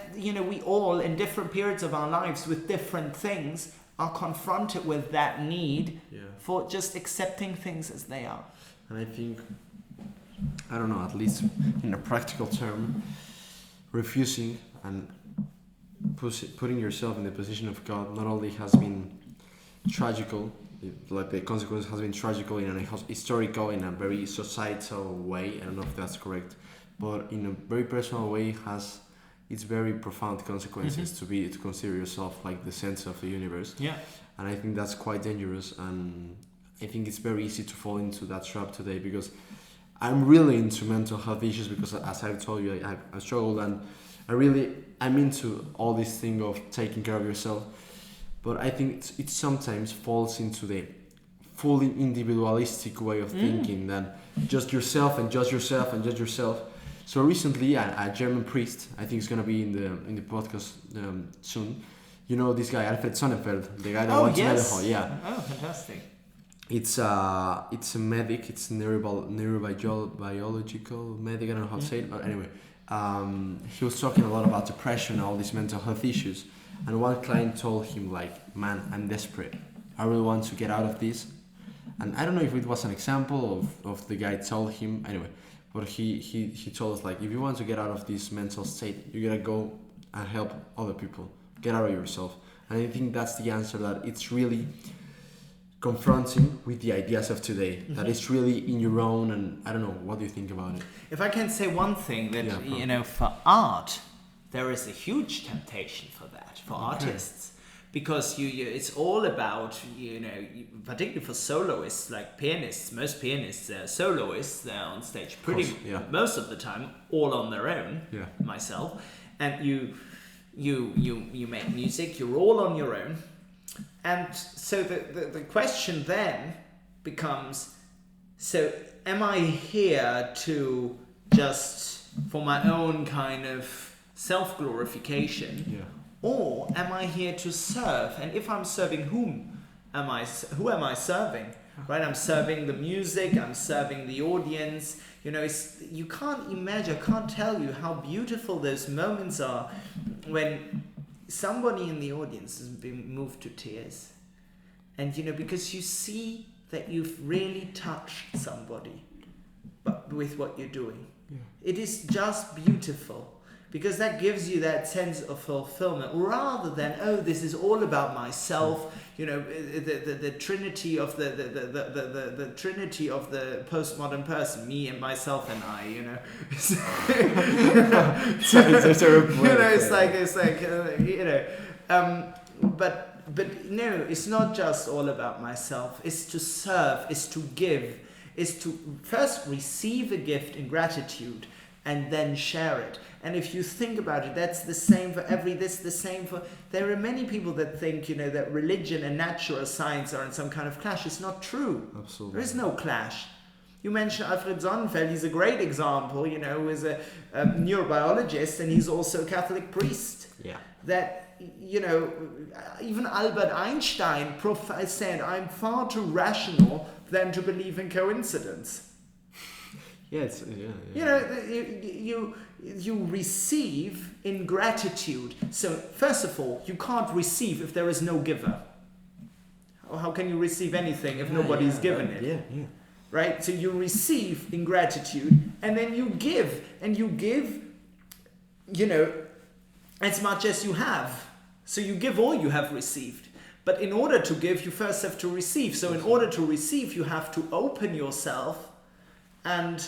we all in different periods of our lives with different things are confronted with that need for just accepting things as they are. And I think, I don't know, at least in a practical term, refusing and putting yourself in the position of God not only has been tragical, like the consequence has been tragical in a historical, in a very societal way. I don't know if that's correct, but in a very personal way has its very profound consequences to consider yourself like the center of the universe. Yeah. And I think that's quite dangerous, and I think it's very easy to fall into that trap today, because I'm really into mental health issues, because as I've told you, I struggled, and I'm into all this thing of taking care of yourself. But I think it sometimes falls into the fully individualistic way of thinking, that just yourself and just yourself and just yourself. So recently, a German priest, I think is gonna be in the podcast soon. This guy Alfred Sonnenfeld, the guy that went to medical. Yeah. Oh, fantastic. It's a medic. It's neurobiological medic. I don't know how to say it, but anyway, he was talking a lot about depression and all these mental health issues. And one client told him, like, man, I'm desperate. I really want to get out of this. And I don't know if it was an example of the guy told him, anyway, but he told us, like, if you want to get out of this mental state, you gotta go and help other people. Get out of yourself. And I think that's the answer, that it's really confronting with the ideas of today, that it's really in your own. And I don't know, what do you think about it? If I can say one thing, that for art, there is a huge temptation for that, for artists, because it's all about, particularly for soloists, like pianists. Most pianists are soloists. They're on stage most of the time, all on their own. Yeah. Myself, and you make music. You're all on your own, and so the question then becomes: so am I here to just for my own kind of self-glorification? Yeah. Or am I here to serve? And if I'm serving, who am I serving? Right? I'm serving the music, I'm serving the audience. You can't imagine, I can't tell you how beautiful those moments are when somebody in the audience has been moved to tears. And because you see that you've really touched somebody with what you're doing. Yeah. It is just beautiful. Because that gives you that sense of fulfillment, rather than this is all about myself. The trinity of the trinity of the postmodern person, me and myself and I. But no, it's not just all about myself. It's to serve. It's to give. It's to first receive a gift in gratitude and then share it. And if you think about it, that's the same for there are many people that think, that religion and natural science are in some kind of clash. It's not true. Absolutely. There is no clash. You mentioned Alfred Sonnenfeld, he's a great example, who is a neurobiologist, and he's also a Catholic priest. Yeah. That, even Albert Einstein said, I'm far too rational than to believe in coincidence. Yes, You receive in gratitude. So first of all, you can't receive if there is no giver. Or how can you receive anything if nobody's given it? Yeah. Right? So you receive in gratitude, and then you give. And you give, as much as you have. So you give all you have received. But in order to give, you first have to receive. So in order to receive, you have to open yourself and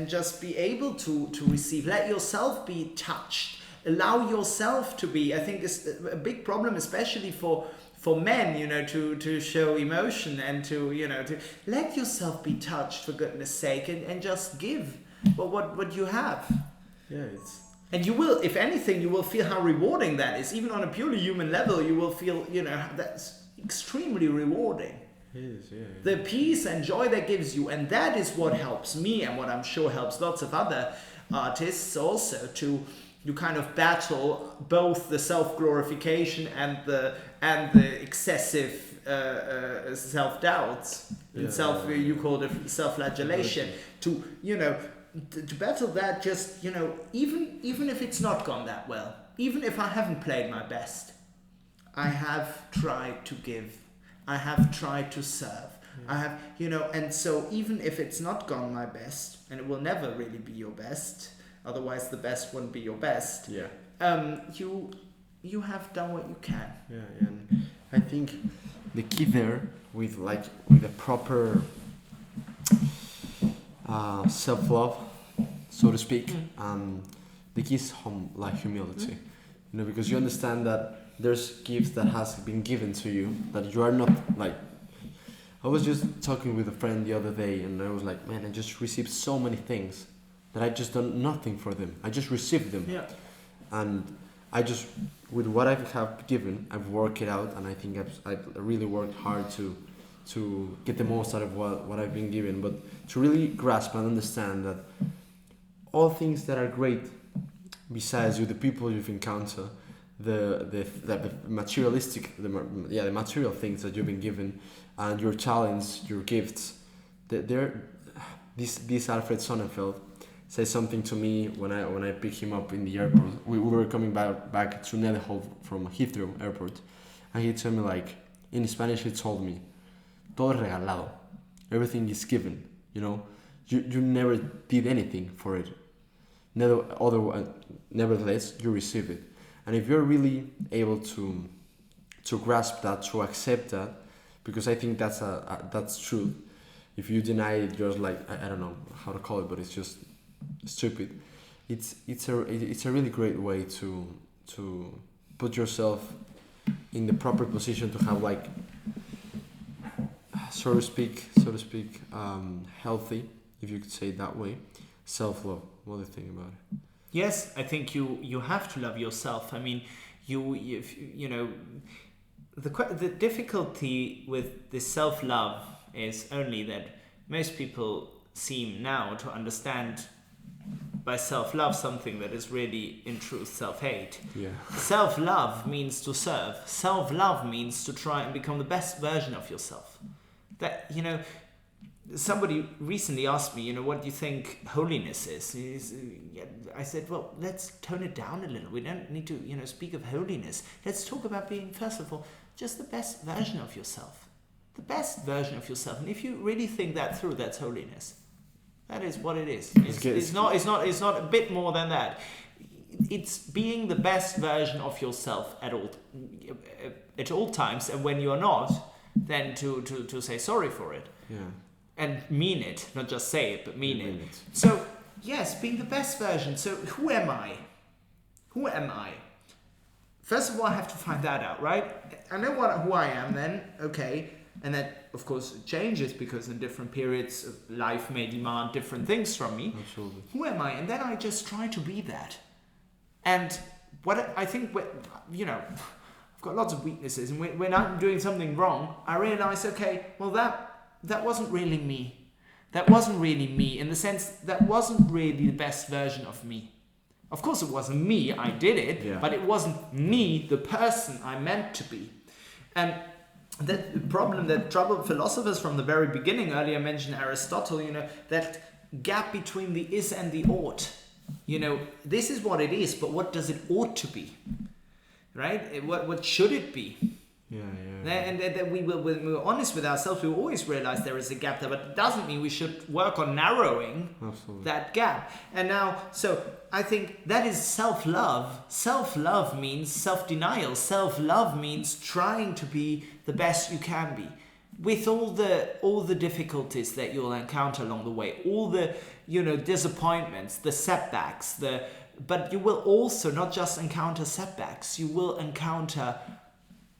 just be able to receive. Let yourself be touched. Allow yourself to be. I think it's a big problem, especially for men, to show emotion and to let yourself be touched, for goodness sake, and just give what you have. Yeah, and you will, if anything, you will feel how rewarding that is. Even on a purely human level, you will feel, that's extremely rewarding. The peace and joy that gives you, and that is what helps me, and what I'm sure helps lots of other artists also, to kind of battle both the self-glorification and the excessive self-doubts and you call it self-flagellation. To battle that, just even if it's not gone that well, even if I haven't played my best, I have tried to give. I have tried to serve. I have, and so even if it's not gone my best, and it will never really be your best, otherwise the best wouldn't be your best. Yeah. You have done what you can. Yeah, and I think the key there with a proper self-love, so to speak, the key is humility. Because you understand that there's gifts that has been given to you that you are not I was just talking with a friend the other day, and I was like, man, I just received so many things that I just done nothing for them. I just received them. Yeah. And I just, with what I have given, I've worked it out, and I think I've really worked hard to get the most out of what I've been given, but to really grasp and understand that all things that are great besides you, the people you've encountered, the materialistic, the material things that you've been given, and your talents, your gifts, this Alfred Sonnenfeld said something to me when I picked him up in the airport. We were coming back to Netherhall from Heathrow Airport, and he told me, in Spanish he told me, todo es regalado, everything is given. You never did anything for it. Nevertheless, you receive it. And if you're really able to grasp that, to accept that, because I think that's true. If you deny it, you're I don't know how to call it, but it's just stupid. It's a really great way to put yourself in the proper position to have like, so to speak, healthy, if you could say it that way, self-love. What do you think about it? Yes, I think you have to love yourself. I mean, you know, the difficulty with this self-love is only that most people seem now to understand by self-love something that is really in truth self-hate. Yeah. Self-love means to serve. Self-love means to try and become the best version of yourself. That, you know, somebody recently asked me, you know, what do you think holiness is? I said, well, let's tone it down a little. We don't need to, you know, speak of holiness. Let's talk about being, first of all, just the best version of yourself. The best version of yourself. And if you really think that through, that's holiness. That is what it is. It's not a bit more than that. It's being the best version of yourself at all times, and when you're not, then to say sorry for it. Yeah. And mean it, not just say it, but mean it. So, yes, being the best version. So, who am I? Who am I? First of all, I have to find that out, right? I know who I am then, okay. And that, of course, changes because in different periods of life may demand different things from me. Absolutely. Who am I? And then I just try to be that. And what I think, you know, I've got lots of weaknesses. And when I'm doing something wrong, I realize, okay, well, that wasn't really me. That wasn't really me in the sense that wasn't really the best version of me. Of course, it wasn't me, I did it, yeah. But it wasn't me, the person I meant to be. And that problem that troubled philosophers from the very beginning, earlier mentioned Aristotle, you know, that gap between the is and the ought. You know, this is what it is, but what does it ought to be? Right? What should it be? Yeah. And that when we're honest with ourselves, we always realize there is a gap there, but it doesn't mean we should work on narrowing that gap. And now, so I think that is self-love. Self-love means self-denial. Self-love means trying to be the best you can be, with all the difficulties that you'll encounter along the way, all the, you know, disappointments, the setbacks, but you will also not just encounter setbacks, you will encounter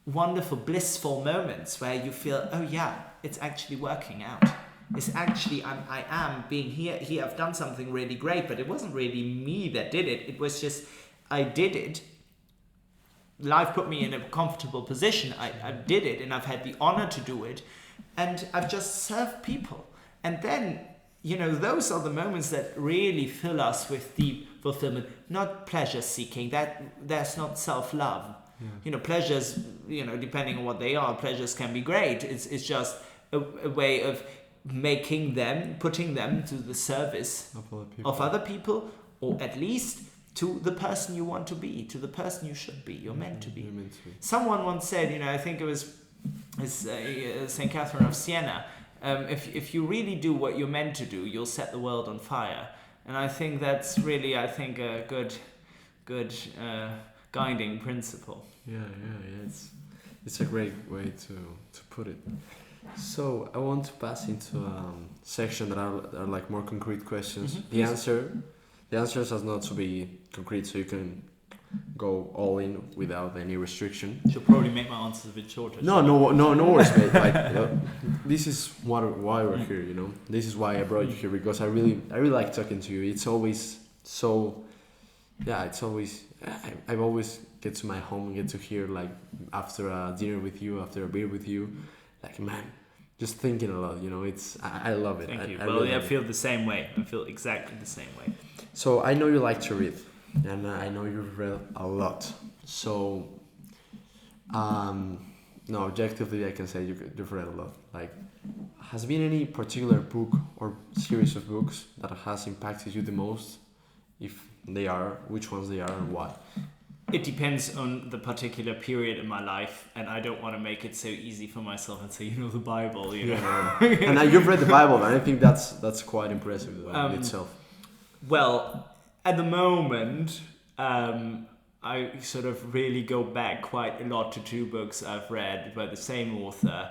wonderful, blissful moments where you feel, oh yeah, it's actually working out. It's actually, I am being here, I've done something really great, but it wasn't really me that did it. It was just, I did it. Life put me in a comfortable position. I did it, and I've had the honor to do it. And I've just served people. And then, you know, those are the moments that really fill us with deep fulfillment, not pleasure seeking. That's not self-love. Yeah. You know, pleasures, you know, depending on what they are, pleasures can be great. It's just a way of putting them to the service of other people, or at least to the person you want to be, to the person you should be, you're meant to be. Someone once said, you know, I think it was St. Catherine of Siena, if you really do what you're meant to do, you'll set the world on fire. And I think that's really, a good guiding principle. Yeah. It's a great way to put it. So I want to pass into a section that are like more concrete questions. Mm-hmm. The answers has not to be concrete, so you can go all in without any restriction. She'll probably make my answers a bit shorter. No worries, mate. Like, you know, this is why we're here. You know, this is why I brought you here, because I really like talking to you. It's always so. Yeah, it's always. I always get to my home and get to hear, like, after a dinner with you, after a beer with you, like, man, just thinking a lot. You know, I love it. Thank you. I feel the same way. I feel exactly the same way. So I know you like to read, and I know you've read a lot. So, no, objectively, I can say you've read a lot. Like, has been any particular book or series of books that has impacted you the most? If they are, which ones they are, and why? It depends on the particular period in my life, and I don't want to make it so easy for myself and say, you know, the Bible, you know. And now you've read the Bible, and I think that's quite impressive in itself. Well, at the moment, I sort of really go back quite a lot to two books I've read by the same author,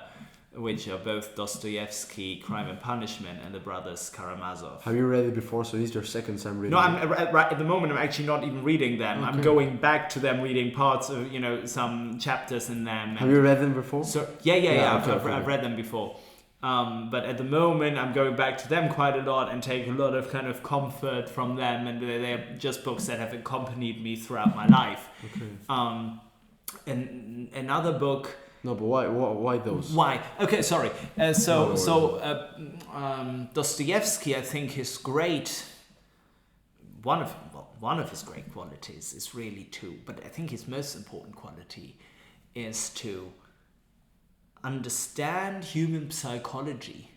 which are both Dostoevsky, Crime and Punishment, and the brothers Karamazov. Have you read it before? So this is your second time reading No, it? right at the moment I'm actually not even reading them. Okay. I'm going back to them, reading parts of some chapters in them. Have you read them before? So Yeah, I've read them before. But at the moment I'm going back to them quite a lot and take a lot of kind of comfort from them, and they're just books that have accompanied me throughout my life. Okay. And another book. No, but why those? Why? Okay, sorry. Dostoevsky, I think, is great. One of his great qualities is really but I think his most important quality is to understand human psychology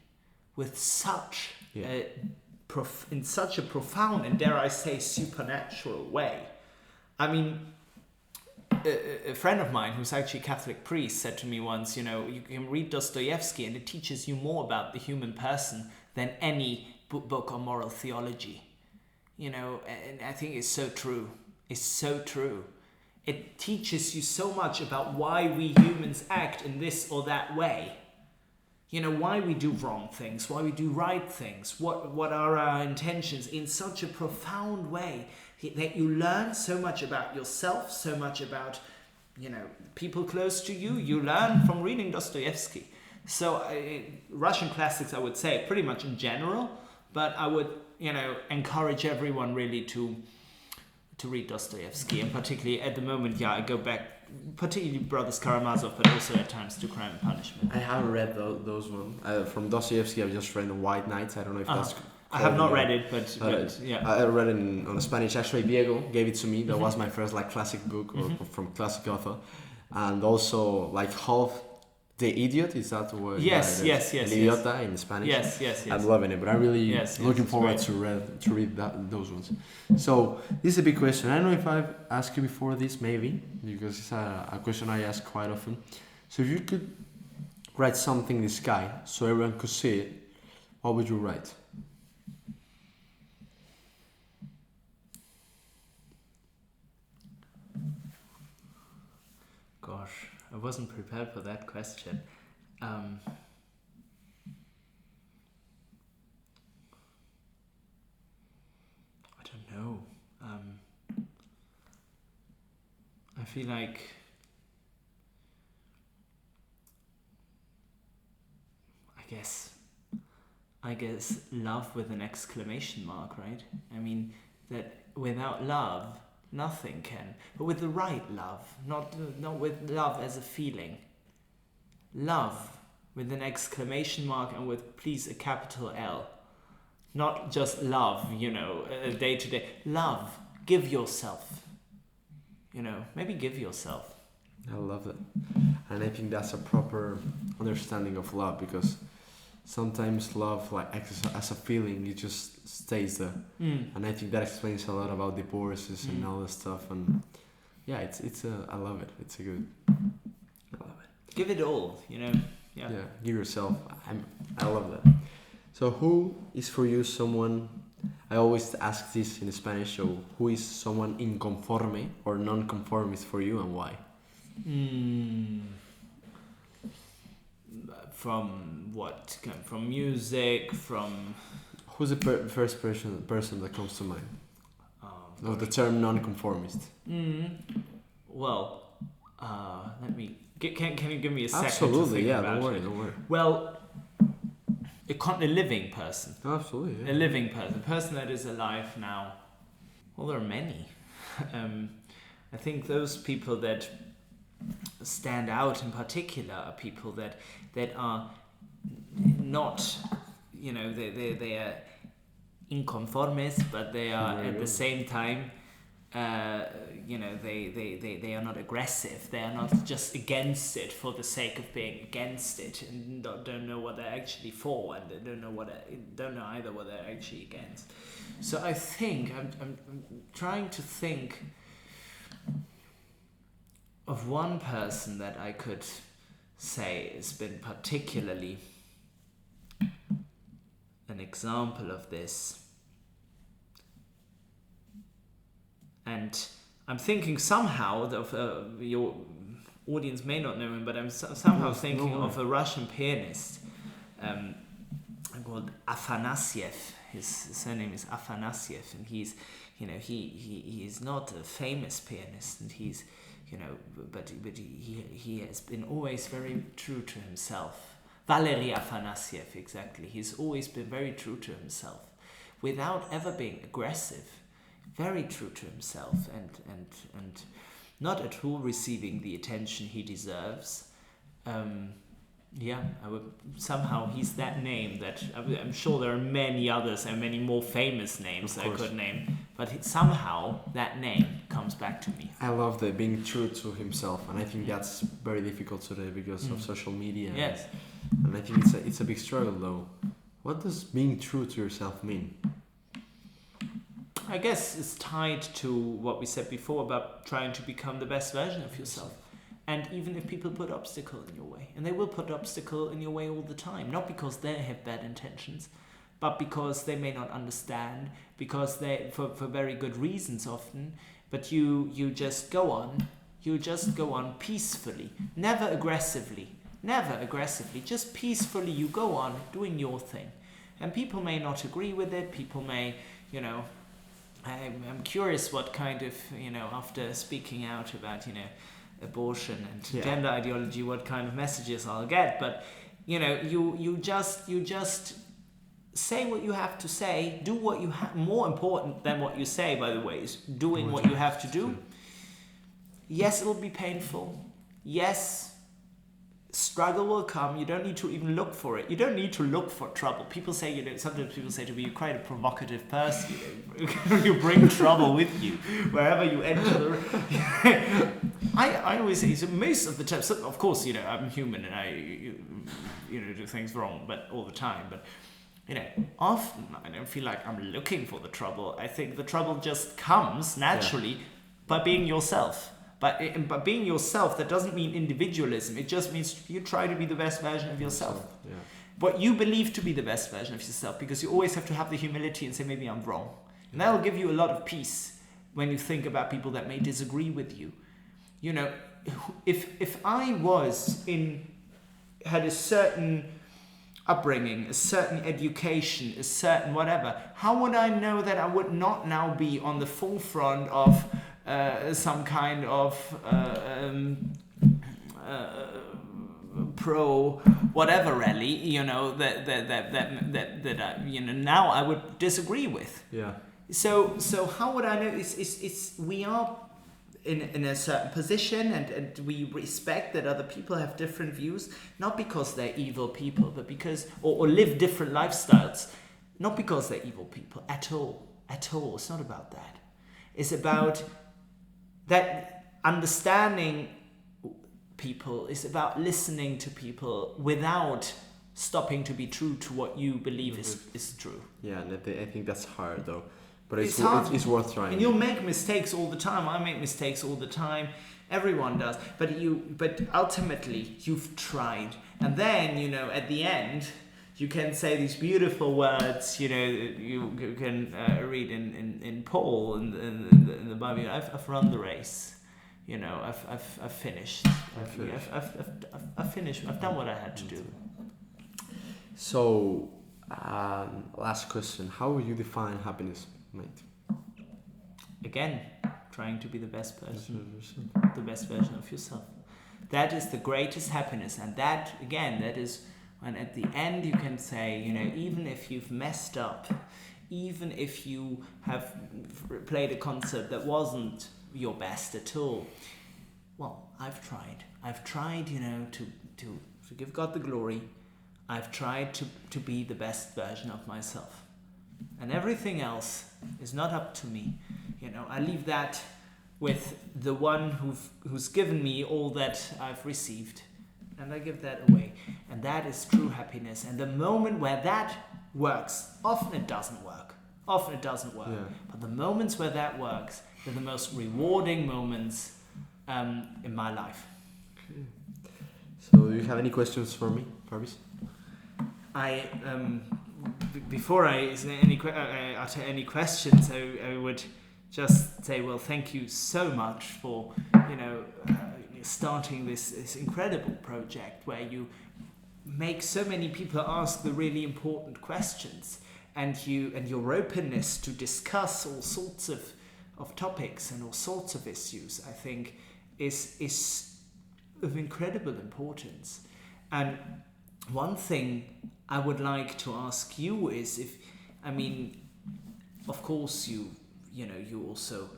with such in such a profound and, dare I say, supernatural way. I mean, a friend of mine who's actually a Catholic priest said to me once, you can read Dostoevsky and it teaches you more about the human person than any book on moral theology. And I think it's so true. It's so true. It teaches you so much about why we humans act in this or that way. Why we do wrong things, why we do right things, what are our intentions in such a profound way that you learn so much about yourself, so much about, people close to you. You learn from reading Dostoevsky. So Russian classics, I would say, pretty much in general, but I would, encourage everyone really to read Dostoevsky, and particularly at the moment, I go back, particularly Brothers Karamazov, but also at times to Crime and Punishment. I haven't read those ones. From Dostoevsky, I've just read The White Knights. I don't know if that's... I have not read it, but yeah. I read it on Spanish. Actually, Diego gave it to me. That was my first classic book or from classic author. And also half The Idiot, is that the word? Yes. El Idiota in Spanish. Yes. I'm loving it, but I'm really looking forward to read those ones. So this is a big question. I don't know if I've asked you before this, maybe, because it's a question I ask quite often. So if you could write something in the sky so everyone could see it, what would you write? Gosh, I wasn't prepared for that question. I don't know. I feel like I guess love with an exclamation mark, right? I mean, that without love, nothing can. But with the right love, not with love as a feeling. Love with an exclamation mark and with, please, a capital L. Not just love, day to day. Love. Give yourself. Maybe give yourself. I love that. And I think that's a proper understanding of love, because sometimes love, as a feeling, it just stays there. And I think that explains a lot about divorces and all this stuff. And yeah, I love it. It's a good. I love it. Give it all, Yeah. Yeah. Give yourself. I love that. So who is for you someone? I always ask this in Spanish. So who is someone inconforme or non-conformist for you, and why? From what? From music, from... Who's the first person that comes to mind? Of the term non-conformist. Well, let me... Can you give me a second? Absolutely, to think don't about it? worry. Well, a living person. Absolutely, yeah. A living person. A person that is alive now. Well, there are many. I think those people that stand out in particular are people that are not, they are inconformez, but they are at the same time, they are not aggressive. They are not just against it for the sake of being against it, and don't know what they're actually for, and they don't know either what they're actually against. So I think I'm trying to think of one person that I could say has been particularly an example of this. And I'm thinking somehow of audience may not know him, but I'm somehow thinking no of a Russian pianist called Afanasyev. His surname is Afanasyev, and he's, he is not a famous pianist, and he's, but he has been always very true to himself. Valery Afanasyev, exactly. He's always been very true to himself, without ever being aggressive. Very true to himself, and not at all receiving the attention he deserves. Somehow he's that name that I'm sure there are many others and many more famous names that I could name, but somehow that name comes back to me. I love that, being true to himself, and I think that's very difficult today because of social media. Yes. And I think it's a big struggle though. What does being true to yourself mean? I guess it's tied to what we said before about trying to become the best version of yourself. And even if people put obstacle in your way, and they will put obstacle in your way all the time, not because they have bad intentions, but because they may not understand, because they, for very good reasons often, but you just go on peacefully, never aggressively, just peacefully you go on doing your thing. And people may not agree with it, people may, I'm curious what kind of, after speaking out about, abortion and gender ideology, what kind of messages I'll get. But, you just say what you have to say, do what you have. More important than what you say, by the way, is doing what you have to do. Yes, it'll be painful. Yes, struggle will come. You don't need to even look for it. You don't need to look for trouble. People say, sometimes people say to me, you're quite a provocative person. You bring trouble with you wherever you enter. I always say, so most of the time, so of course, I'm human and I do things wrong, but all the time. But often I don't feel like I'm looking for the trouble. I think the trouble just comes naturally by being yourself. But being yourself, that doesn't mean individualism. It just means you try to be the best version of yourself. Yeah. What you believe to be the best version of yourself, because you always have to have the humility and say, maybe I'm wrong. And that will give you a lot of peace when you think about people that may disagree with you. If I had a certain upbringing, a certain education, a certain whatever, how would I know that I would not now be on the forefront of some kind of pro whatever rally, that now I would disagree with. Yeah. So how would I know? It's we are in a certain position, and we respect that other people have different views, not because they're evil people, but because or live different lifestyles, not because they're evil people at all. It's not about that. It's about that understanding people is about listening to people without stopping to be true to what you believe is true. Yeah, and I think that's hard though. But it's worth trying. And you'll make mistakes all the time. I make mistakes all the time. Everyone does. But ultimately, you've tried. And then, at the end, you can say these beautiful words, you can read in Paul in the Bible. I've run the race, I've finished. I've finished. I've done what I had to do. So, last question: how would you define happiness, mate? Again, trying to be the best version of yourself. That is the greatest happiness, and that is. And at the end you can say, even if you've messed up, even if you have played a concert that wasn't your best at all, well, I've tried. I've tried, to give God the glory. I've tried to be the best version of myself. And everything else is not up to me. I leave that with the one who's given me all that I've received. And I give that away. And that is true happiness. And the moment where that works, often it doesn't work. Yeah. But the moments where that works, they're the most rewarding moments in my life. Okay. So do you have any questions for me, Parvis? Before I utter any questions, I would just say, well, thank you so much for, starting this incredible project where you make so many people ask the really important questions, and your openness to discuss all sorts of topics and all sorts of issues, I think, is of incredible importance. And one thing I would like to ask you is of course you also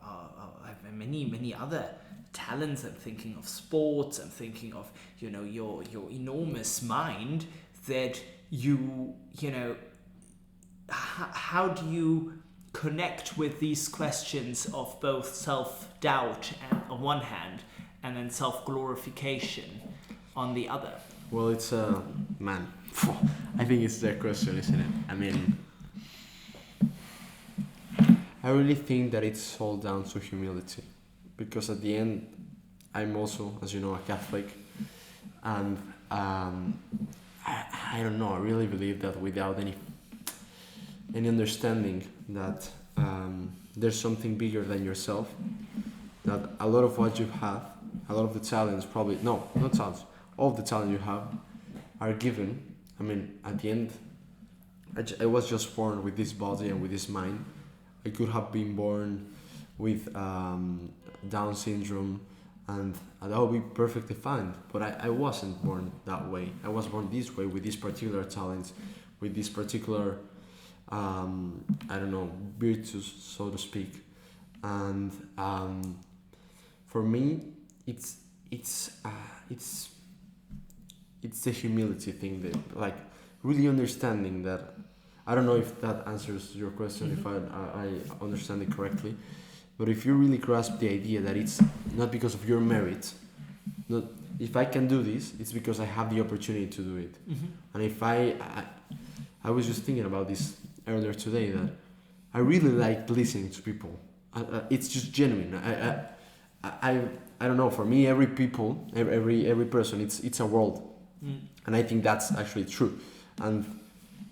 have many other talents. I'm thinking of sports. I'm thinking of your enormous mind that how do you connect with these questions of both self-doubt on one hand and then self-glorification on the other? Well, it's man, I think it's that question, isn't it? I really think that it's all down to humility, because at the end, I'm also, as you know, a Catholic, and I don't know. I really believe that without any understanding that there's something bigger than yourself, that a lot of what you have, a lot of the talents, probably no, not talents, all the talent you have are given. At the end, I was just born with this body and with this mind. I could have been born with Down syndrome, and that would be perfectly fine. But I wasn't born that way. I was born this way, with these particular talents, with this particular, virtues, so to speak. And for me, it's the humility thing, that, like, really understanding that. I don't know if that answers your question, if I understand it correctly, but if you really grasp the idea that it's not because of your merit, not if I can do this, it's because I have the opportunity to do it. And if I was just thinking about this earlier today, that I really like listening to people. It's just genuine. I don't know. For me, every person, it's a world, and I think that's actually true. And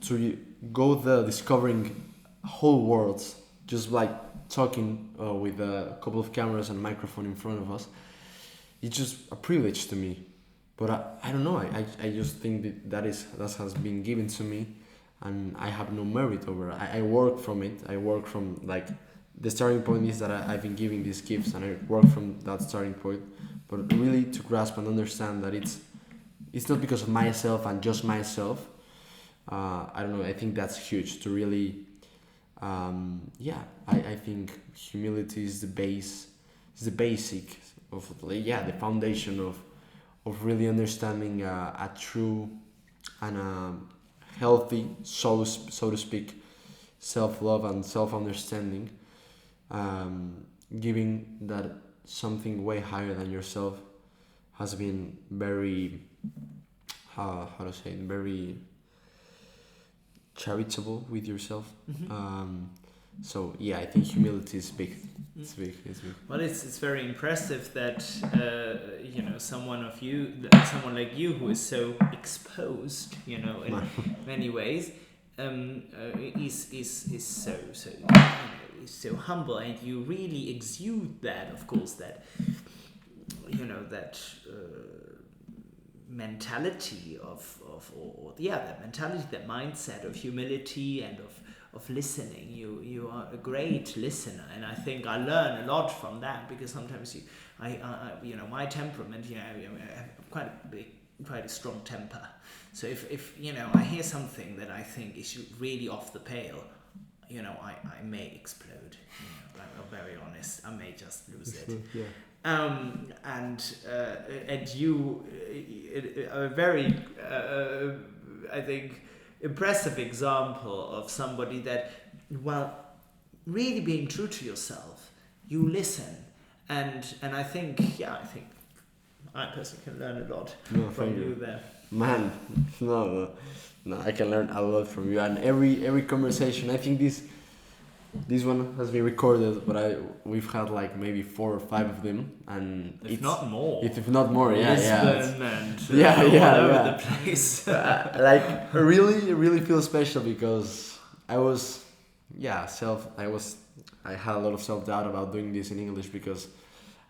to go there discovering whole worlds, just like talking with a couple of cameras and a microphone in front of us, it's just a privilege to me. But I don't know. I just think that has been given to me, and I have no merit over it. I work from it. I work from, like, the starting point is that I've been giving these gifts, and I work from that starting point. But really to grasp and understand that it's not because of myself and just myself. I don't know. I think that's huge to really. I think humility is the base, is the basic of the foundation of really understanding a true and a healthy, so to speak, self-love and self-understanding. Giving that something way higher than yourself has been very, how to say it, very charitable with yourself. So yeah, I think humility is big. It's big. Well, it's very impressive that someone like you, who is so exposed, in many ways, is so humble, and you really exude that. Of course, that mentality that mentality, that mindset of humility and of listening. You are a great listener, and I think I learn a lot from that, because sometimes my temperament, I have quite a strong temper. So if I hear something that I think is really off the pale, I may explode. I'm very honest. I may just lose it. Yeah. And you are a very, I think, impressive example of somebody that, while really being true to yourself, you listen, and I think I personally can learn a lot from you there. Man, no, I can learn a lot from you, and every conversation. I think this one has been recorded, but we've had like maybe 4 or 5 of them, and if not more, yeah, Lisbon and all over the place. Like really feel special, because I had a lot of self-doubt about doing this in English, because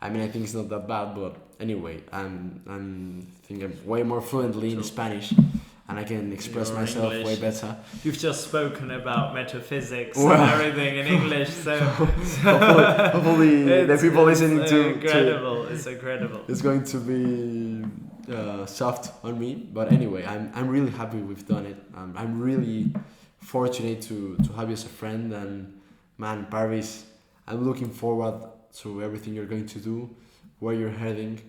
I mean, I think it's not that bad, but anyway, I'm think I'm way more fluently in Spanish, and I can express Your myself English. way better. You've just spoken about metaphysics Well, and everything in English, so hopefully the people listening incredible. It's incredible. it's going to be soft on me. But anyway, I'm really happy we've done it. I'm really fortunate to have you as a friend, and man, Parvis, I'm looking forward to everything you're going to do, where you're heading,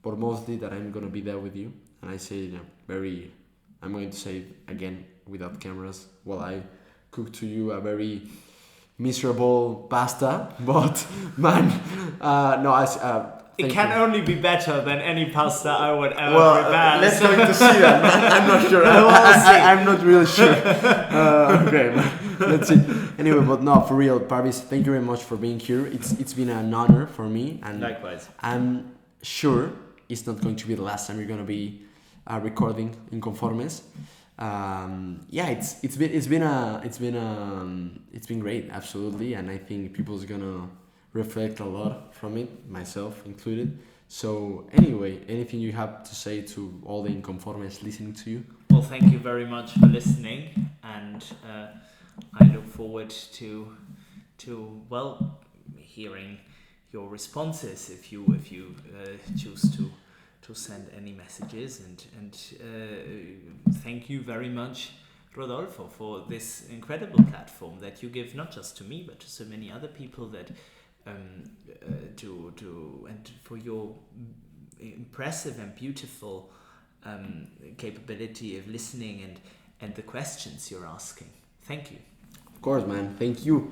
but mostly that I'm gonna be there with you. And I say I'm going to say it again without cameras while I cook to you a very miserable pasta, but man, no, It can only be better than any pasta I would ever well, prepare. let's go to see that. I'm not sure. I'm not really sure. Okay, let's see. Anyway, but no, for real, Parvis, thank you very much for being here. It's been an honor for me, and Likewise. I'm sure it's not going to be the last time you're gonna be recording inconformez. Yeah, it's been great, absolutely, and I think people's gonna reflect a lot from it, myself included. So anyway, anything you have to say to all the inconformes listening to you? Well, thank you very much for listening, and I look forward to hearing your responses if you choose to send any messages, and thank you very much, Rodolfo, for this incredible platform that you give not just to me but to so many other people, that and for your impressive and beautiful capability of listening and the questions you're asking. Thank you. Of course, man. Thank you.